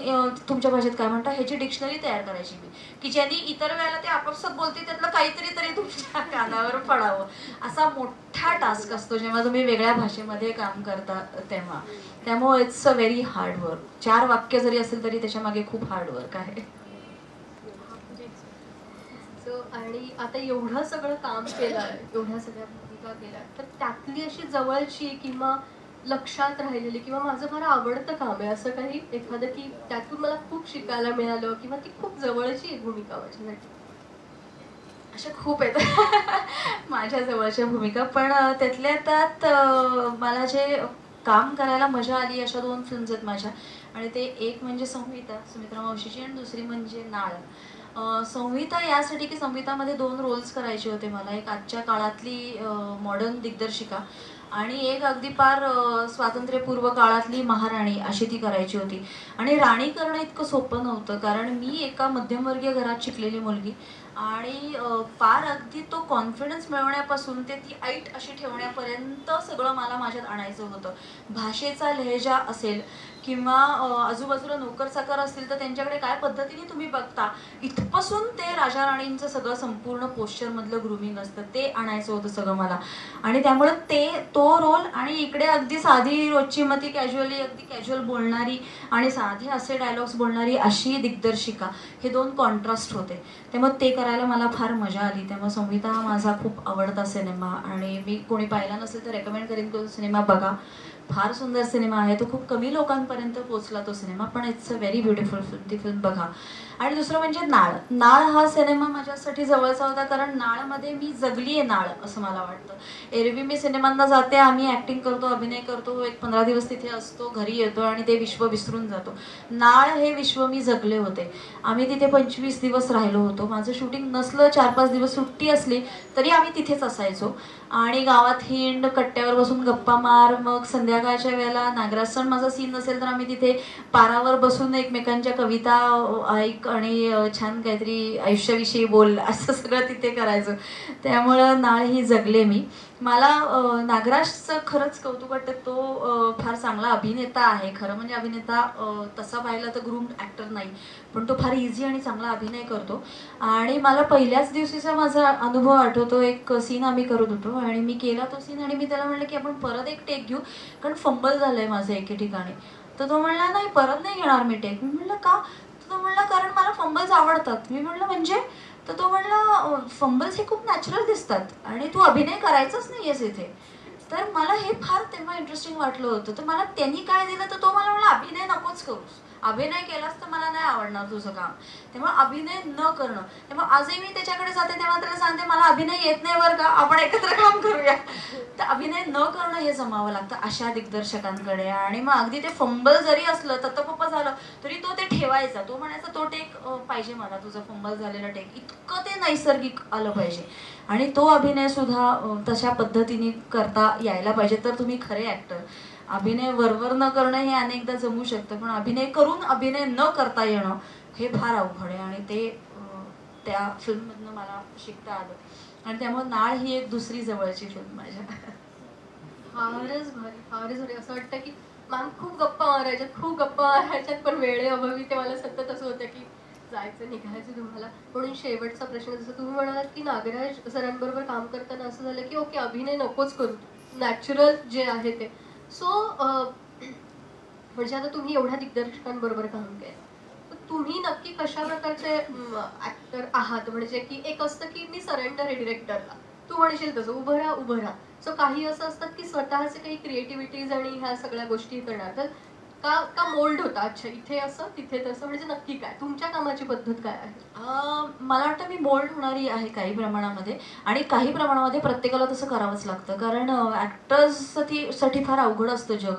तुमच्या भाषेत काय म्हणता, ह्याची डिक्शनरी तयार करायची मी, की ज्यांनी इतर वेळेला ते आपापसात बोलते त्यातलं काहीतरी तरी तुमच्या कानावर पडावं. असा मोठा टास्क असतो जेव्हा तुम्ही वेगळ्या भाषेमध्ये काम करता तेव्हा. त्यामुळे it's a very hard work. 4 वाक्य जरी असेल तरी त्याच्यामागे खूप हार्ड वर्क आहे. आणि आता एवढं सगळं काम केलं, एवढ्या सगळ्या भूमिका केल्या, तर त्यातली अशी जवळची किंवा लक्षात राहिलेली किंवा माझं फार आवडतं काम आहे असं काही एखादं की त्यातून मला खूप शिकायला मिळालं किंवा ती खूप जवळची भूमिका माझ्यासाठी? अशा खूप आहेत माझ्या जवळच्या भूमिका, पण त्यातल्या त्यात मला जे काम करायला मजा आली अशा 2 फिल्म्स आहेत माझ्या. आणि ते एक म्हणजे संहिता सुमित्रा मावशीची आणि दुसरी म्हणजे नाळ. संहिता यासाठी की संहितामध्ये 2 रोल्स करायचे होते मला. एक आजच्या काळातली मॉडर्न दिग्दर्शिका आणि एक अगदी पार स्वातंत्र्यपूर्व काळातली महाराणी अशी ती करायची होती. आणि राणी करणं इतकं सोपं नव्हतं, कारण मी एका मध्यमवर्गीय घरात शिकलेली मुलगी आणि पार अगदी तो कॉन्फिडन्स मिळवण्यापासून ते ती ऐट अशी ठेवण्यापर्यंत सगळं मला माझ्यात आणायचं होतं. भाषेचा लहेजा असेल किंवा आजूबाजूला नोकर चाकर असतील तर त्यांच्याकडे काय पद्धतीने तुम्ही बघता, इथपासून ते राजा राणींचं सगळं संपूर्ण पोश्चरमधलं ग्रूमिंग असतं ते आणायचं होतं सगळं मला. आणि त्यामुळे तो रोल आणि इकडे अगदी साधी रोजची मती कॅज्युअली अगदी कॅज्युअल बोलणारी आणि साधे असे डायलॉग्स बोलणारी अशी दिग्दर्शिका, हे 2 कॉन्ट्रास्ट होते. त्यामुळे ते करायला मला फार मजा आली. त्यामुळे संहिता हा माझा खूप आवडता सिनेमा आणि मी कोणी पाहिला नसेल तर रेकमेंड करेन तो सिनेमा बघा. फार सुंदर सिनेमा आहे तो. खूप कमी लोकांपर्यंत पोहोचला तो सिनेमा, पण it's a very beautiful film. ती फिल्म बघा. आणि दुसरं म्हणजे नाळ. नाळ हा सिनेमा माझ्यासाठी जवळचा होता, कारण नाळमध्ये मी जगली आहे नाळ असं मला वाटतं. एरवी मी सिनेमांना जाते, आम्ही ॲक्टिंग करतो, अभिनय करतो, एक 15 दिवस तिथे असतो, घरी येतो आणि ते विश्व विसरून जातो. नाळ हे विश्व मी जगले होते. आम्ही तिथे 25 दिवस राहिलो होतो. माझं शूटिंग नसलं, 4-5 दिवस सुट्टी असली तरी आम्ही तिथेच असायचो आणि गावात हिंड, कट्ट्यावर बसून गप्पा मार. मग संध्याकाळच्या वेळेला नागराज सण माझा सीन नसेल तर आम्ही तिथे पारावर बसून एकमेकांच्या कविता ऐक आणि छान काहीतरी आयुष्याविषयी बोल, असं सगळं तिथे करायचं. त्यामुळं नाळ ही जगले मी. मला नागराजचं खरंच कौतुक वाटतं. तो फार चांगला अभिनेता आहे. खरं म्हणजे अभिनेता तसा पाहिला तर ग्रूम्ड ॲक्टर नाही, पण तो फार इझी आणि चांगला अभिनय करतो. आणि मला पहिल्याच दिवशीचा माझा अनुभव आठवतो. एक सीन आम्ही करत होतो आणि मी केला तो सीन आणि मी त्याला म्हणलं की आपण परत एक टेक घेऊ, कारण फंबल झालं आहे माझं एके ठिकाणी. तर तो म्हणला नाही परत नाही घेणार मी टेक. मी म्हणलं का? तो म्हणला कारण मला फंबल्स आवडतात. मी म्हणलं म्हणजे? तर तो म्हणला फंबल्स हे खूप नॅचरल दिसतात आणि तू अभिनय करायचाच नाही आहेस इथे. तर मला हे फार तेव्हा इंटरेस्टिंग वाटलं होतं. तर मला त्यांनी काय दिलं तर तो मला म्हणला अभिनय नकोच करूस, अभिनय केलास तर मला नाही आवडणार तुझं काम, तेव्हा अभिनय न करणं. तेव्हा आजही मी त्याच्याकडे जाते तेव्हा त्याला सांगते मला अभिनय येत नाही बरं का, आपण एकत्र काम करूया. तर अभिनय न करणं हे जमावं लागतं अशा दिग्दर्शकांकडे. आणि मग अगदी ते फंबल जरी असलं तत्पप्पा झालं तरी तो ते ठेवायचा. तो म्हणायचा तो टेक पाहिजे मला, तुझं फंबल झालेलं टेक, इतकं ते नैसर्गिक आलं पाहिजे. आणि तो अभिनय सुद्धा तशा पद्धतीने करता यायला पाहिजे तर तुम्ही खरे ॲक्टर. अभिनय वरवर न करणं हे अनेकदा जमू शकतं, पण अभिनय करून अभिनय न करता येणं हे फार अवघड आहे. आणि ते त्या फिल्ममधनं मला शिकता आलं. आणि त्यामुळे नाळ ही एक दुसरी जवळची फिल्म माझ्या. फारच भारी, फारच भारी. असं वाटतं की मॅम खूप गप्पा मारायच्यात पण वेळेअभावी ते मला सतत असं होतं की जायचं निघायचं तुम्हाला. म्हणून शेवटचा प्रश्न, जसं तुम्ही म्हणालात की नागराज सरांबरोबर काम करताना असं झालं की ओके अभिनय नकोच करू, नॅचरल जे आहे ते. सो म्हणजे आता तुम्ही एवढ्या दिग्दर्शकांबरोबर काम केलं, तर तुम्ही नक्की कशा प्रकारचे ॲक्टर आहात? म्हणजे की एक असतं की मी सरेंडर आहे डिरेक्टरला, तू म्हणशील तसं उभं राहा. सो काही असं असतात की स्वतःचे काही क्रिएटिव्हिटीज आणि ह्या सगळ्या गोष्टी करणार. तर का मोल्ड होता, अच्छा इथे असं तिथे तसं, म्हणजे नक्की काय तुमच्या कामाची पद्धत काय आहे? मला वाटतं मी मोल्ड होणारी आहे काही प्रमाणामध्ये, आणि काही प्रमाणामध्ये प्रत्येकाला तसं करावंच लागतं, कारण ॲक्टर्ससाठी फार अवघड असतं जग.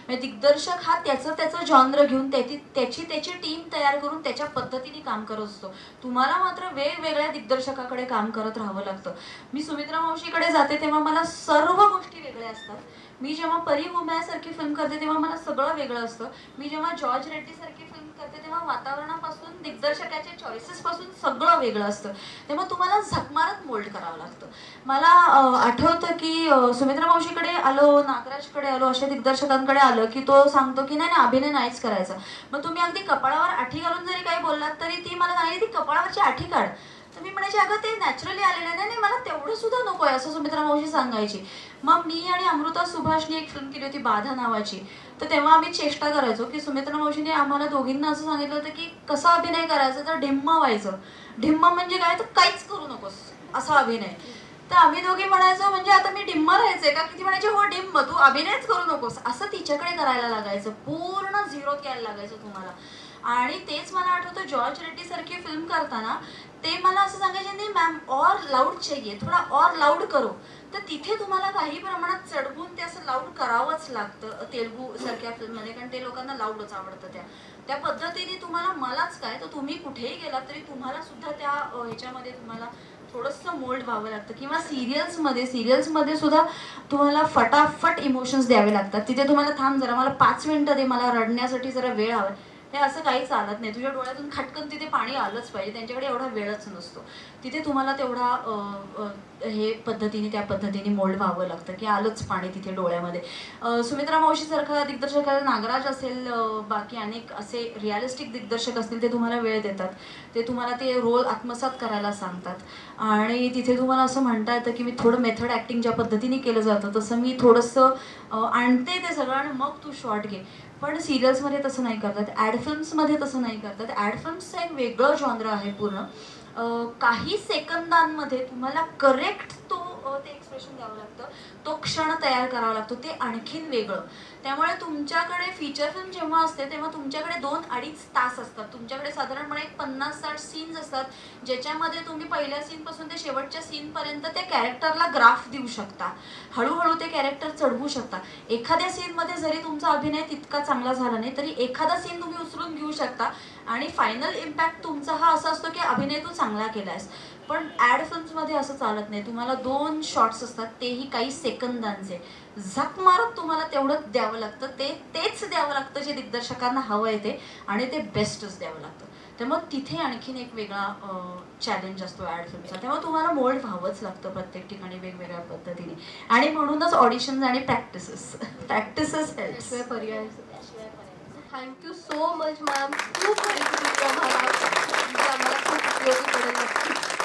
म्हणजे दिग्दर्शक हा त्याचं जॉनर घेऊन त्याची टीम तयार करून त्याच्या पद्धतीने काम करत असतो. तुम्हाला मात्र वेगवेगळ्या दिग्दर्शकाकडे काम करत राहावं लागतं. मी सुमित्रा मावशीकडे जाते तेव्हा मला सर्व गोष्टी वेगळ्या असतात. मी जेव्हा परी सारखी फिल्म करते तेव्हा मला सगळं वेगळं असतं. मी जेव्हा जॉर्ज रेड्डी सारखी फिल्म करते तेव्हा वातावरणापासून दिग्दर्शकाच्या चॉईसेसपासून सगळं वेगळं असतं. तेव्हा तुम्हाला झकमारत मोल्ड करावं लागतं. मला आठवतं की सुमित्रा मावशीकडे आलो, नागराजकडे आलो, अशा दिग्दर्शकांकडे आलं की तो सांगतो की नाही अभिनय नाहीच करायचा. मग तुम्ही अगदी कपाळावर आठी घालून जरी काही बोललात तरी ती मला सांगितली ती कपाळावरची आठी काढ. तर मी म्हणायची अगं ते नॅचरली आलेलं नाही, मला तेवढं सुद्धा नको आहे असं सुमित्रा मावशी सांगायची. मग मी आणि अमृता सुभाषनी एक फिल्म केली होती बाधा नावाची. तर तेव्हा आम्ही चेष्टा करायचो की सुमित्रा मावशीने आम्हाला दोघींना असं सांगितलं होतं की कसा अभिनय करायचा, तर ढिम्म व्हायचं. ढिम्म म्हणजे काय, तर काहीच करू नकोस असा अभिनय. तर आम्ही दोघी म्हणायचो म्हणजे आता मी डिम्म राहायचंय का, किती म्हणायचे हो डिम्म, तू अभिनयच करू नकोस असं तिच्याकडे करायला लागायचं. पूर्ण झिरोत यायला लागायचं तुम्हाला. आणि तेच मला आठवतं जॉर्ज रेड्डी सारखी फिल्म करताना ते मला असं सांगायचे नाही मॅम और लाऊड चाहिए, थोडा और लाऊड करो. तर तिथे तुम्हाला काही प्रमाणात चढवून ते असं लाऊड करावंच लागतं तेलुगू सारख्या फिल्ममध्ये, कारण ते लोकांना लाऊडच आवडतं. त्या पद्धतीने तुम्हाला मलाच काय तर तुम्ही कुठेही गेलात तरी तुम्हाला सुद्धा त्या ह्याच्यामध्ये तुम्हाला थोडंसं मोल्ड व्हावं लागतं. किंवा सिरियल्समध्ये सुद्धा तुम्हाला फटाफट इमोशन्स द्यावे लागतात. तिथे तुम्हाला थांब जरा, मला 5 मिनिटं दे, मला रडण्यासाठी जरा वेळ हवा. हे असं काही चालत नाही. तुझ्या डोळ्यातून खटकन तिथे पाणी आलंच पाहिजे. त्यांच्याकडे एवढा वेळच नसतो. तिथे तुम्हाला तेवढा त्या पद्धतीने मोल्ड व्हावं लागतं की आलंच पाणी तिथे डोळ्यामध्ये. सुमित्रा मावशीसारखा दिग्दर्शक, नागराज असेल, बाकी अनेक असे रिअलिस्टिक दिग्दर्शक असतील, ते तुम्हाला वेळ देतात. ते तुम्हाला ते रोल आत्मसात करायला सांगतात. आणि तिथे तुम्हाला असं म्हणता येतं की मी थोडं मेथड ॲक्टिंग ज्या पद्धतीने केलं जातं तसं मी थोडंसं आणते ते सगळं आणि मग तू शॉट घे. पण सिरियल्समध्ये तसं नाही करतात, ॲड फिल्म्समध्ये तसं नाही करतात. ॲड फिल्म्सचं एक वेगळं जॉनर आहे पूर्ण. काही सेकंदांमध्ये तुम्हाला करेक्ट ते एक्सप्रेशन द्यावं लागतं, तो क्षण तयार करावा लागतो, ते आणखीन वेगळं. त्यामुळे तुमच्याकडे फीचर फिल्म जेव्हा असते तेव्हा तुमच्याकडे 2-2.5 तास असतात. तुमच्याकडे साधारणपणे 50-60 सीन्स असतात, ज्याच्यामध्ये तुम्ही पहिल्या सीनपासून ते शेवटच्या सीनपर्यंत त्या कॅरेक्टरला ग्राफ देऊ शकता, हळूहळू ते कॅरेक्टर चढवू शकता. एखाद्या सीनमध्ये जरी तुमचा अभिनय तितका चांगला झाला नाही तरी एखादा सीन तुम्ही उचलून घेऊ शकता आणि फायनल इम्पॅक्ट तुमचा हा असा असतो की अभिनय तू चांगला केलायस. पण ॲड फिल्म्समध्ये असं चालत नाही. तुम्हाला 2 शॉट्स असतात, तेही काही सेकंदांचे. झक मारत तुम्हाला तेवढंच द्यावं लागतं, तेच द्यावं लागतं जे दिग्दर्शकांना हवं आहे ते, आणि ते बेस्टच द्यावं लागतं. त्यामुळे तिथे आणखीन एक वेगळा चॅलेंज असतो ॲड फिल्मचा. तेव्हा तुम्हाला मोल्ड व्हावंच लागतं प्रत्येक ठिकाणी वेगवेगळ्या पद्धतीने. आणि म्हणूनच ऑडिशन्स आणि प्रॅक्टिसेस हेल्प्स. पर्याय. थँक्यू सो मच मॅम, खूप माहिती दिली आम्हाला, म्हणजे आम्हाला खूप उपयोगी पडेल नक्की.